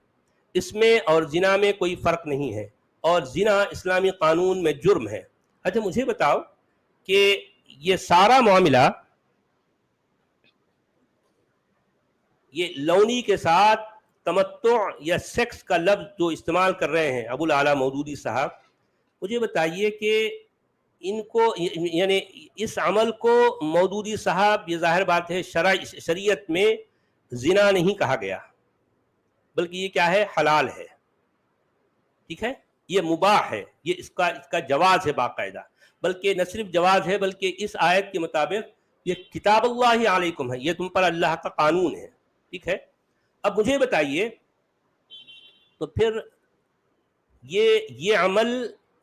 اس میں اور زنا میں کوئی فرق نہیں ہے اور زنا اسلامی قانون میں جرم ہے. اچھا مجھے بتاؤ کہ یہ سارا معاملہ یہ لونی کے ساتھ تمتع یا سیکس کا لفظ جو استعمال کر رہے ہیں ابو الاعلیٰ مودودی صاحب، مجھے بتائیے کہ ان کو یعنی اس عمل کو مودودی صاحب، یہ ظاہر بات ہے شریعت میں زنا نہیں کہا گیا، بلکہ یہ کیا ہے؟ حلال ہے، ٹھیک ہے، یہ مباح ہے، یہ اس کا جواز ہے باقاعدہ، بلکہ نہ صرف جواز ہے بلکہ اس آیت کے مطابق یہ کتاب اللہ علیکم ہے، یہ تم پر اللہ کا قانون ہے، ٹھیک ہے۔ اب مجھے بتائیے تو پھر یہ عمل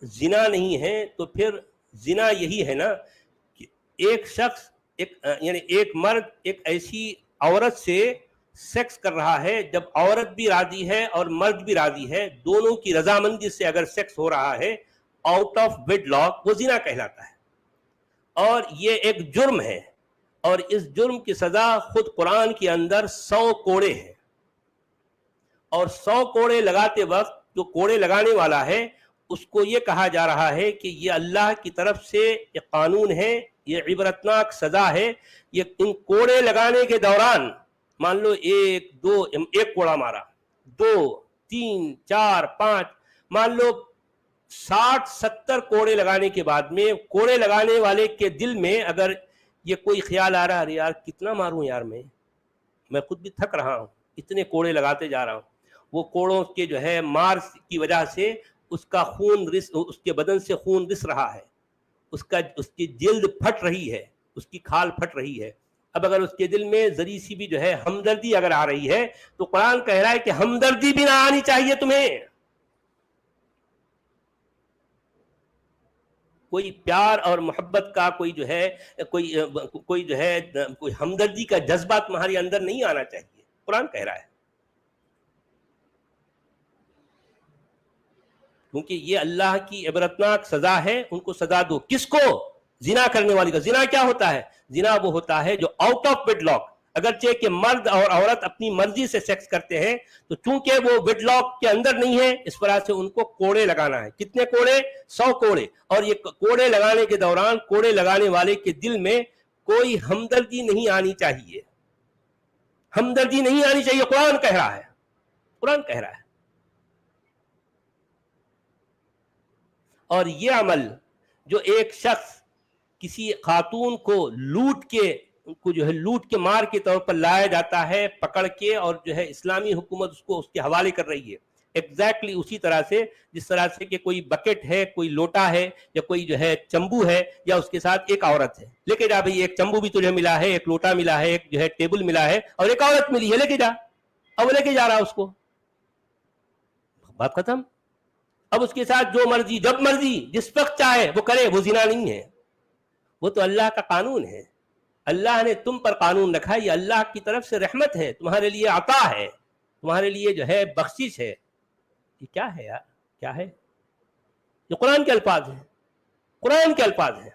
زنا نہیں ہے تو پھر زنا یہی ہے نا کہ ایک شخص یعنی ایک مرد ایک ایسی عورت سے سیکس کر رہا ہے جب عورت بھی راضی ہے اور مرد بھی راضی ہے، دونوں کی رضامندی سے اگر سیکس ہو رہا ہے آؤٹ آف ویڈ لاک، وہ زنا کہلاتا ہے، اور یہ ایک جرم ہے، اور اس جرم کی سزا خود قرآن کے اندر 100 کوڑے ہیں، اور 100 کوڑے لگاتے وقت جو کوڑے لگانے والا ہے اس کو یہ کہا جا رہا ہے کہ یہ اللہ کی طرف سے ایک قانون ہے، یہ عبرتناک سزا ہے، یہ ان کوڑے لگانے کے دوران مان لو ایک کوڑا مارا، 2 3 4 5، مان لو 60-70 کوڑے لگانے کے بعد میں کوڑے لگانے والے کے دل میں اگر یہ کوئی خیال آ رہا ہے یار کتنا ماروں یار، میں خود بھی تھک رہا ہوں، اتنے کوڑے لگاتے جا رہا ہوں، وہ کوڑوں کے جو ہے مار کی وجہ سے اس کا خون اس کے بدن سے خون رس رہا ہے، اس کی جلد پھٹ رہی ہے، اس کی کھال پھٹ رہی ہے۔ اب اگر اس کے دل میں ذری سی بھی جو ہے ہمدردی اگر آ رہی ہے تو قرآن کہہ رہا ہے کہ ہمدردی بھی نہ آنی چاہیے تمہیں، کوئی پیار اور محبت کا کوئی جو ہے کوئی ہمدردی کا جذبہ تمہارے اندر نہیں آنا چاہیے، قرآن کہہ رہا ہے، کیونکہ یہ اللہ کی عبرتناک سزا ہے، ان کو سزا دو۔ کس کو؟ زنا کرنے والی کا۔ زنا کیا ہوتا ہے؟ زنا وہ ہوتا ہے جو آؤٹ آف ویڈ لاک، اگرچہ کہ مرد اور عورت اپنی مرضی سے سیکس کرتے ہیں تو چونکہ وہ ویڈ لاک کے اندر نہیں ہے اس وجہ سے ان کو کوڑے لگانا ہے۔ کتنے کوڑے؟ 100 کوڑے۔ اور یہ کوڑے لگانے کے دوران کوڑے لگانے والے کے دل میں کوئی ہمدردی نہیں آنی چاہیے، ہمدردی نہیں آنی چاہیے، قرآن کہہ رہا ہے، قرآن کہہ رہا ہے۔ اور یہ عمل جو ایک شخص کسی خاتون کو لوٹ کے مار کے طور پر لایا جاتا ہے پکڑ کے، اور جو ہے اسلامی حکومت اس کو اس کے حوالے کر رہی ہے، ایگزیکٹلی اسی طرح سے جس طرح سے کہ کوئی بکٹ ہے، کوئی لوٹا ہے، یا کوئی جو ہے چمبو ہے، یا اس کے ساتھ ایک عورت ہے، لے کے جا بھئی، ایک چمبو بھی تجھے ملا ہے، ایک لوٹا ملا ہے، ایک جو ہے ٹیبل ملا ہے، اور ایک عورت ملی ہے، لے کے جا۔ اب لے کے جا رہا اس کو، بات ختم۔ اب اس کے ساتھ جو مرضی جب مرضی جس وقت چاہے وہ کرے، وہ زنا نہیں ہے، وہ تو اللہ کا قانون ہے، اللہ نے تم پر قانون رکھا ہے، یہ اللہ کی طرف سے رحمت ہے، تمہارے لیے عطا ہے، تمہارے لیے جو ہے بخشش ہے۔ یہ کیا ہے یار، کیا ہے؟ یہ قرآن کے الفاظ ہیں، قرآن کے الفاظ ہیں۔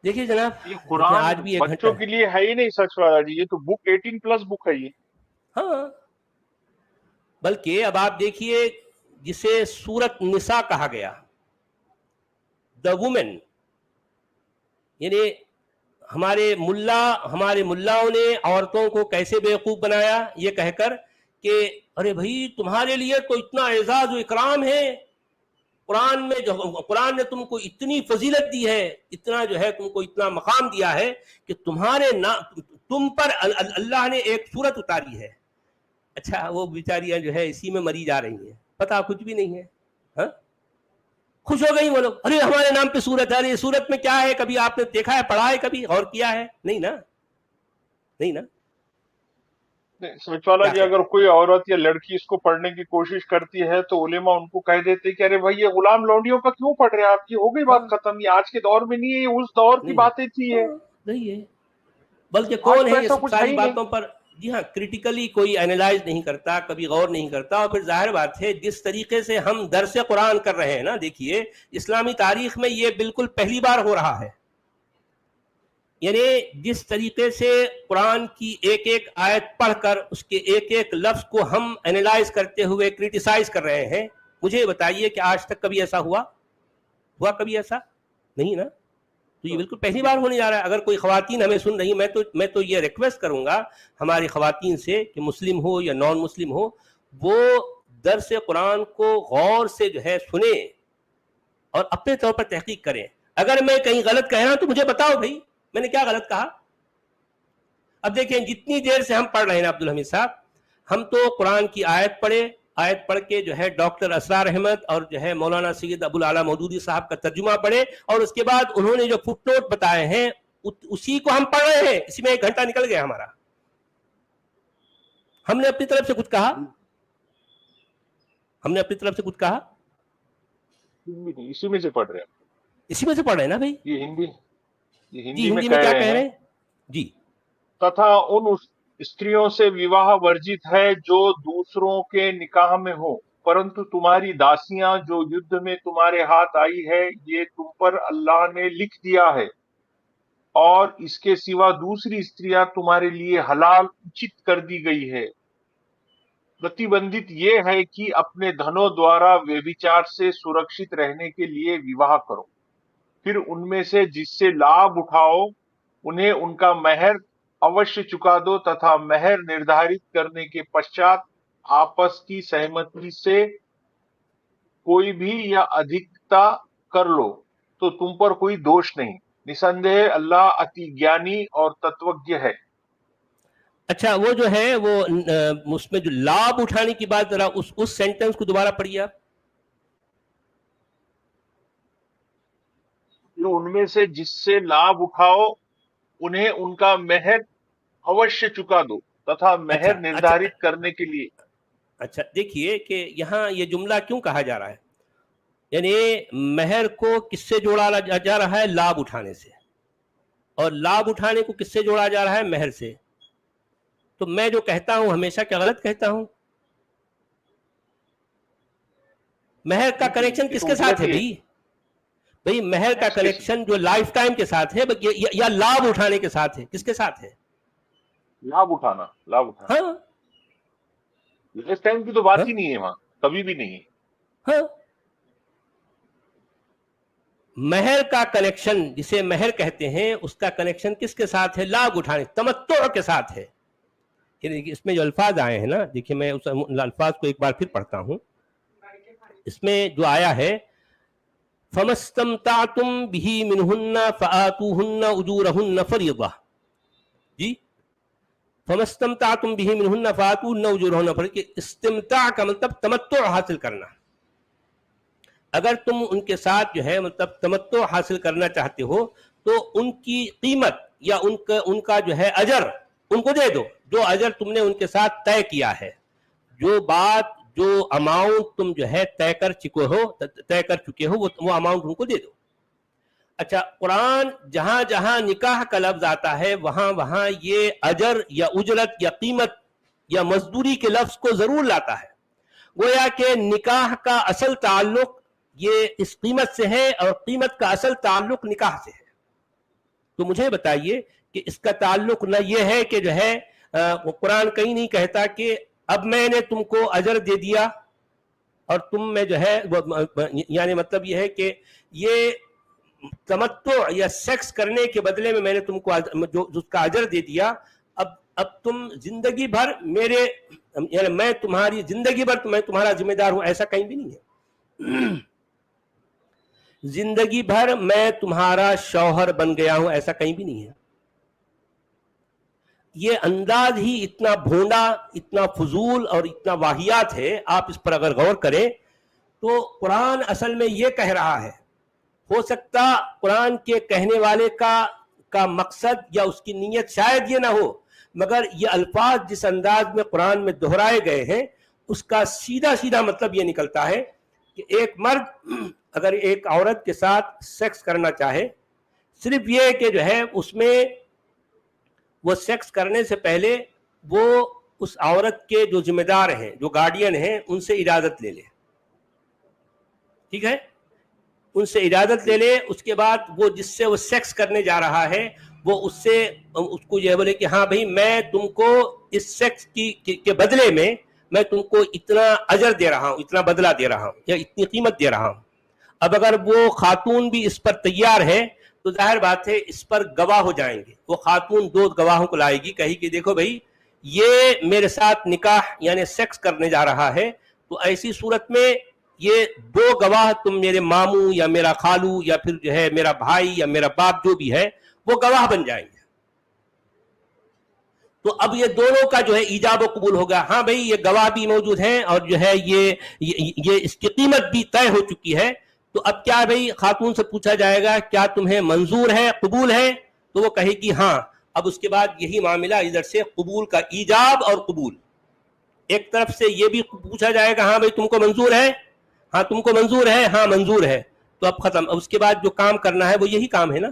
دیکھیے جناب، یہ قرآن آج بھی ایک بچوں کے لیے ہے ہی نہیں سچ والا جی، یہ تو بک 18+ بک ہے یہ۔ ہاں، بلکہ اب آپ دیکھیے جسے سورت نساء کہا گیا، دا وومن، یعنی ہمارے ملاؤں نے عورتوں کو کیسے بیوقوف بنایا یہ کہہ کر کہ ارے بھائی تمہارے لیے تو اتنا اعزاز و اکرام ہے، قرآن نے تم کو اتنی فضیلت دی ہے، اتنا جو ہے تم کو اتنا مقام دیا ہے کہ تم پر اللہ نے ایک سورت اتاری ہے۔ اچھا، وہ بیچاریاں جو ہے اسی میں مری جا رہی ہیں، پتہ کچھ بھی نہیں ہے، ہاں؟ خوش ہو گئی وہ لوگ، ارے ہمارے نام پہ سورت ہے، ارے سورت میں کیا ہے؟ کبھی آپ نے دیکھا ہے، پڑھا ہے، کبھی غور کیا ہے؟ نہیں نا، نہیں نا۔ سمجھ والا جی، اگر کوئی عورت یا لڑکی اس کو پڑھنے کی کوشش کرتی ہے تو علماء ان کو کہہ دیتے کہ ارے بھائی یہ غلام لونڈیوں کا کیوں پڑھ رہے ہیں آپ، کی ہو گئی بات ختم، یہ آج کے دور میں نہیں ہے، یہ اس دور کی باتیں تھی، یہ نہیں ہے۔ بلکہ کون ہے یہ ساری باتوں پر جی ہاں کریٹیکلی کوئی اینالائز نہیں کرتا، کبھی غور نہیں کرتا، اور پھر ظاہر بات ہے جس طریقے سے ہم درس قرآن کر رہے ہیں نا، دیکھیے اسلامی تاریخ میں یہ بالکل پہلی بار ہو رہا ہے، یعنی جس طریقے سے قرآن کی ایک ایک آیت پڑھ کر اس کے ایک ایک لفظ کو ہم اینالائز کرتے ہوئے کریٹیسائز کر رہے ہیں، مجھے بتائیے کہ آج تک کبھی ایسا ہوا کبھی ایسا نہیں نا۔ تو یہ بالکل پہلی بار ہونے جا رہا ہے. اگر کوئی خواتین ہمیں سن رہی، میں تو یہ ریکویسٹ کروں گا ہماری خواتین سے کہ مسلم ہو یا نان مسلم ہو، وہ درس قرآن کو غور سے جو ہے سنیں اور اپنے طور پر تحقیق کریں. اگر میں کہیں غلط کہہ رہا ہوں تو مجھے بتاؤ بھائی میں نے کیا غلط کہا. اب دیکھیں جتنی دیر سے ہم پڑھ رہے ہیں عبدالحمید صاحب، ہم تو قرآن کی آیت پڑھ کے جو ہے ڈاکٹر اسرار احمد اور جو ہے مولانا سید ابو الاعلیٰ مودودی صاحب کا ترجمہ پڑھے، اور اس کے بعد انہوں نے جو فٹ نوٹ بتائے ہیں اسی کو ہم پڑھ رہے ہیں. اسی میں 1 گھنٹہ نکل گیا ہمارا. ہم نے اپنی طرف سے کچھ کہا؟ ہم نے اپنی طرف سے کچھ کہا؟ اسی میں سے پڑھ رہے ہیں. اسی میں سے پڑھ رہے ہیں نا بھائی. یہ جی ہندی میں کیا کہہ رہے ہیں جی. تتھا ان استریوں سے وواہ ورجت ہے جو دوسروں کے نکاح میں ہو، پرنتو تمہاری داسیاں جو یدھ میں تمہارے ہاتھ آئی ہے یہ تم پر اللہ نے لکھ دیا ہے، اور اس کے سوا دوسری استریاں تمہارے لیے حلال اچت کر دی گئی ہے. پرتیبندھت یہ ہے کہ اپنے دھنوں دوارا ویبھچار سے سرکشت رہنے کے لیے وواہ کرو، پھر ان میں سے جس سے لابھ اٹھاؤ انہیں ان کا مہر اوشیہ چکا دو، تتھا مہر نردھارت کرنے کے پشچات آپس کی سہمتی سے کوئی بھی یا ادھکتا کر لو تو تم پر کوئی دوش نہیں. نسندہ اللہ اتی گیانی اور تتوجہ ہے. اچھا وہ جو ہے وہ اس میں جو لابھ اٹھانے کی بات، ذرا اس سینٹنس کو دوبارہ پڑھیے آپ. ان میں سے جس سے لابھ اٹھاؤ انہیں ان کا مہر اوشیہ چکا دو تتھا مہر نردھارت کرنے کے لیے. اچھا دیکھیے کہ یہاں یہ جملہ کیوں کہا جا رہا ہے، یعنی مہر کو کس سے جوڑا جا رہا ہے؟ لابھ اٹھانے سے. اور لابھ اٹھانے کو کس سے جوڑا جا رہا ہے؟ مہر سے. تو میں جو کہتا ہوں ہمیشہ کیا غلط کہتا ہوں؟ مہر کا کنیکشن کس کے ساتھ ہے بھائی مہر کا کنیکشن جو لائف ٹائم کے ساتھ ہے یا لابھ اٹھانے کے ساتھ ہے؟ کس کے ساتھ ہے؟ لابھ اٹھانا. ہاں لائف ٹائم کی تو بات ہی نہیں ہے وہاں، کبھی بھی نہیں ہے. ہاں مہر کا کنیکشن جسے مہر کہتے ہیں اس کا کنیکشن کس کے ساتھ ہے؟ لابھ اٹھانے، تمتع کے ساتھ ہے. اس میں جو الفاظ آئے ہیں نا، دیکھیے میں اس الفاظ کو ایک بار پھر پڑھتا ہوں. اس میں جو آیا ہے فَمَسْتَمْتَعْتُمْ بِهِ مِنْهُنَّ فَآتُوهُنَّ أُجُورَهُنَّ فَرِيضَةً. جی فَمَسْتَمْتَعْتُمْ بِهِ مِنْهُنَّ فَآتُوهُنَّ أُجُورَهُنَّ فَرِيضَةً. استمتاع کا مطلب تمتع حاصل کرنا. اگر تم ان کے ساتھ جو ہے مطلب تمتع حاصل کرنا چاہتے ہو تو ان کی قیمت یا ان کا جو ہے اجر ان کو دے دو، جو اجر تم نے ان کے ساتھ طے کیا ہے، جو اماؤنٹ تم جو ہے طے کر چکے ہو وہ اماؤنٹ ان کو دے دو. اچھا قرآن جہاں جہاں نکاح کا لفظ آتا ہے وہاں یہ اجر یا اجرت یا قیمت یا مزدوری کے لفظ کو ضرور لاتا ہے. گویا کہ نکاح کا اصل تعلق یہ اس قیمت سے ہے اور قیمت کا اصل تعلق نکاح سے ہے. تو مجھے بتائیے کہ اس کا تعلق نہ یہ ہے کہ جو ہے قرآن کہیں نہیں کہتا کہ اب میں نے تم کو اجر دے دیا اور تم میں جو ہے یعنی مطلب یہ ہے کہ یہ تمتع یا سیکس کرنے کے بدلے میں میں نے تم کو جو اس کا اجر دے دیا، اب تم زندگی بھر میرے یعنی میں تمہاری زندگی بھر میں تمہارا ذمہ دار ہوں، ایسا کہیں بھی نہیں ہے. زندگی بھر میں تمہارا شوہر بن گیا ہوں، ایسا کہیں بھی نہیں ہے. یہ انداز ہی اتنا بھونڈا، اتنا فضول اور اتنا واہیات ہے. آپ اس پر اگر غور کریں تو قرآن اصل میں یہ کہہ رہا ہے، ہو سکتا قرآن کے کہنے والے کا مقصد یا اس کی نیت شاید یہ نہ ہو، مگر یہ الفاظ جس انداز میں قرآن میں دہرائے گئے ہیں اس کا سیدھا مطلب یہ نکلتا ہے کہ ایک مرد اگر ایک عورت کے ساتھ سیکس کرنا چاہے، صرف یہ کہ جو ہے اس میں وہ سیکس کرنے سے پہلے وہ اس عورت کے جو ذمہ دار ہیں، جو گارڈین ہیں، ان سے اجازت لے لے. ٹھیک ہے، ان سے اجازت لے لے. اس کے بعد وہ جس سے وہ سیکس کرنے جا رہا ہے وہ اس کو یہ بولے کہ ہاں بھائی میں تم کو اس سیکس کے بدلے میں تم کو اتنا اجر دے رہا ہوں، اتنا بدلہ دے رہا ہوں یا اتنی قیمت دے رہا ہوں. اب اگر وہ خاتون بھی اس پر تیار ہے تو ظاہر بات ہے اس پر گواہ ہو جائیں گے. وہ خاتون 2 گواہوں کو لائے گی, کہے کہ دیکھو بھائی یہ میرے ساتھ نکاح یعنی سیکس کرنے جا رہا ہے, تو ایسی صورت میں یہ 2 گواہ تم میرے ماموں یا میرا خالو یا پھر جو ہے میرا بھائی یا میرا باپ جو بھی ہے وہ گواہ بن جائیں گے. تو اب یہ دونوں کا جو ہے ایجاب و قبول ہوگا. ہاں بھائی یہ گواہ بھی موجود ہیں اور جو ہے یہ اس کی قیمت بھی طے ہو چکی ہے. تو اب کیا بھائی خاتون سے پوچھا جائے گا کیا تمہیں منظور ہے, قبول ہے؟ تو وہ کہے گی ہاں. اب اس کے بعد یہی معاملہ ادھر سے قبول کا ایجاب اور قبول, ایک طرف سے یہ بھی پوچھا جائے گا ہاں بھائی تم کو منظور ہے, ہاں تم کو منظور ہے, ہاں منظور ہے. تو اب ختم. اب اس کے بعد جو کام کرنا ہے وہ یہی کام ہے نا.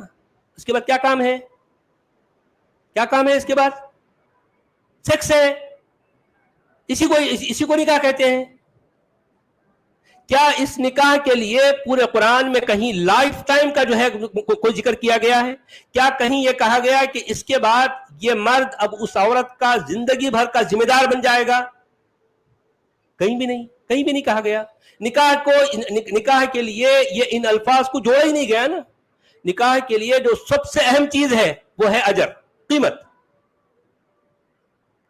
اس کے بعد کیا کام ہے, کیا کام ہے اس کے بعد؟ سیکس ہے. اسی کو نکاح کہتے ہیں. کیا اس نکاح کے لیے پورے قرآن میں کہیں لائف ٹائم کا جو ہے کوئی ذکر کیا گیا ہے؟ کیا کہیں یہ کہا گیا کہ اس کے بعد یہ مرد اب اس عورت کا زندگی بھر کا ذمہ دار بن جائے گا؟ کہیں بھی نہیں, کہیں بھی نہیں کہا گیا. نکاح کے لیے یہ ان الفاظ کو جوڑا ہی نہیں گیا نا. نکاح کے لیے جو سب سے اہم چیز ہے وہ ہے اجر, قیمت.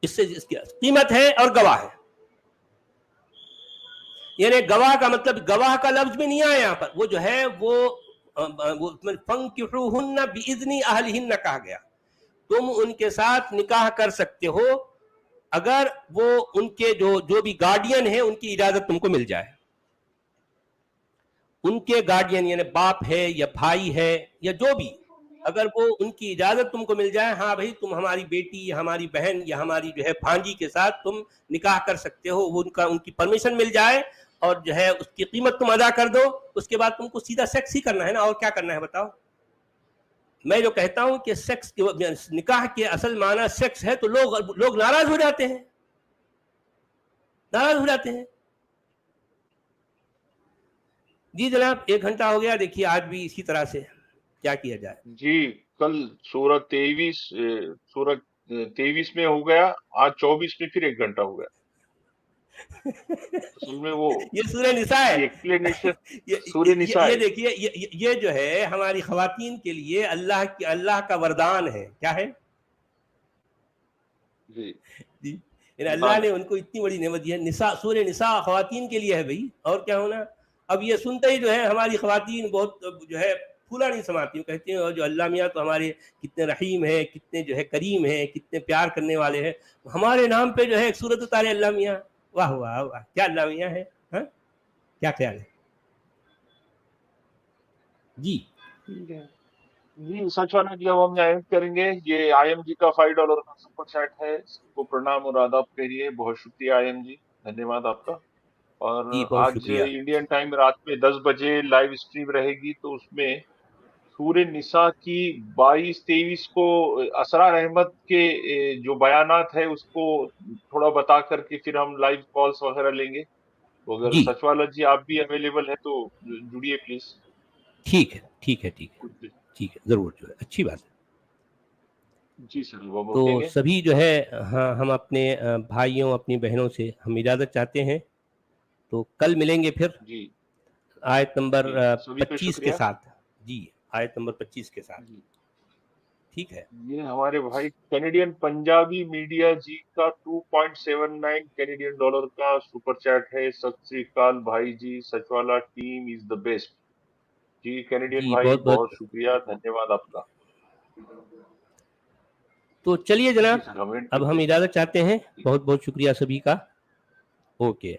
اس کی قیمت ہے اور گواہ ہے. یعنی گواہ کا مطلب گواہ کا لفظ بھی نہیں آیا یہاں پر, وہ جو ہے وہ فَانْكِحُوهُنَّ بِإِذْنِ أَهْلِهِنَّ کہا گیا. تم ان کے ساتھ نکاح کر سکتے ہو اگر وہ ان کے جو بھی گارڈین ہیں ان کی اجازت تم کو مل جائے. ان کے گارڈین یعنی باپ ہے یا بھائی ہے یا جو بھی, اگر وہ ان کی اجازت تم کو مل جائے, ہاں بھائی تم ہماری بیٹی یا ہماری بہن یا ہماری جو ہے بھانجی کے ساتھ تم نکاح کر سکتے ہو, وہ ان کی پرمیشن مل جائے اور جو ہے اس کی قیمت تم ادا کر دو, اس کے بعد تم کو سیدھا سیکس ہی کرنا ہے نا. اور کیا کرنا ہے بتاؤ؟ میں جو کہتا ہوں کہ سیکس نکاح کے اصل معنی سیکس ہے تو لوگ ناراض ہو جاتے ہیں, ناراض ہو جاتے ہیں. جی جناب 1 گھنٹہ ہو گیا, دیکھیے آج بھی اسی طرح سے کیا کیا جائے. جی کل سورت 23 میں ہو گیا, آج 24 میں پھر 1 گھنٹہ ہو گیا. اصل میں وہ یہ سورہ نساء ہے. ایکسپلینیشن سورہ نساء یہ ہے. دیکھیے یہ جو ہے ہماری خواتین کے لیے اللہ کا وردان ہے. کیا ہے؟ جی یعنی اللہ نے ان کو اتنی بڑی نعمت دی ہے. نساء, سورہ نساء خواتین کے لیے ہے بھائی, اور کیا ہونا. اب یہ سنتے ہی جو ہے ہماری خواتین بہت جو ہے پھولا نہیں سماتی, کہتے ہیں اور جو اللہ میاں تو ہمارے کتنے رحیم ہیں, کتنے جو ہے کریم ہیں, کتنے پیار کرنے والے ہیں, ہمارے نام پہ جو ہے ایک سورت اتارے اللہ میاں. واہ واہ واہ, کیا اللہ میاں ہے. ہاں کیا خیال ہے؟ جی جی سچ والا جی, اب ہم ایڈ کریں گے. یہ آئی ایم جی کا $5 کا سپر چیٹ ہے, اس کو پرنام اور آداب کہیے. بہت شکریہ آئی ایم جی, دھنیہ واد آپ کا. اور جی بہت آج شکریہ. انڈین ٹائم رات میں 10 بجے لائیو اسٹریم رہے گی, تو اس میں سورہ نساء کی 22-23 کو اسرار احمد کے جو بیانات ہے اس کو تھوڑا بتا کر کے پھر ہم لائیو کالز وغیرہ لیں گے. تو اگر جی سچ والا جی آپ بھی اویلیبل ہے تو جڑیے پلیز. ٹھیک ہے, ٹھیک ہے, ٹھیک ہے, ٹھیک ہے, ضرور, جو ہے اچھی بات ہے. جی سر وہ تو اٹھیں گے. سبھی جو ہے ہاں ہم اپنے بھائیوں اپنی بہنوں سے ہم اجازت چاہتے ہیں. تو کل ملیں گے پھر جی آیت نمبر جی سبھی کا 25 کے شکریہ. ساتھ. جی آیت نمبر 25 کے ساتھ. جی ٹھیک ہے. یہ ہمارے بھائی کینیڈین پنجابی میڈیا جی کا $2.79 کینیڈین کا سپر چیٹ ہے. ست سری اکال بھائی جی, سچ والا ٹیم از دا بیسٹ. جی کینیڈین جی بھائی بہت بہت بہت. شکریہ, دھنیہ واد آپ کا. تو چلیے جناب جی سر ہم اینڈ اب کرتے ہم ہیں. اجازت چاہتے ہیں. بہت بہت شکریہ سبھی کا. اوکے.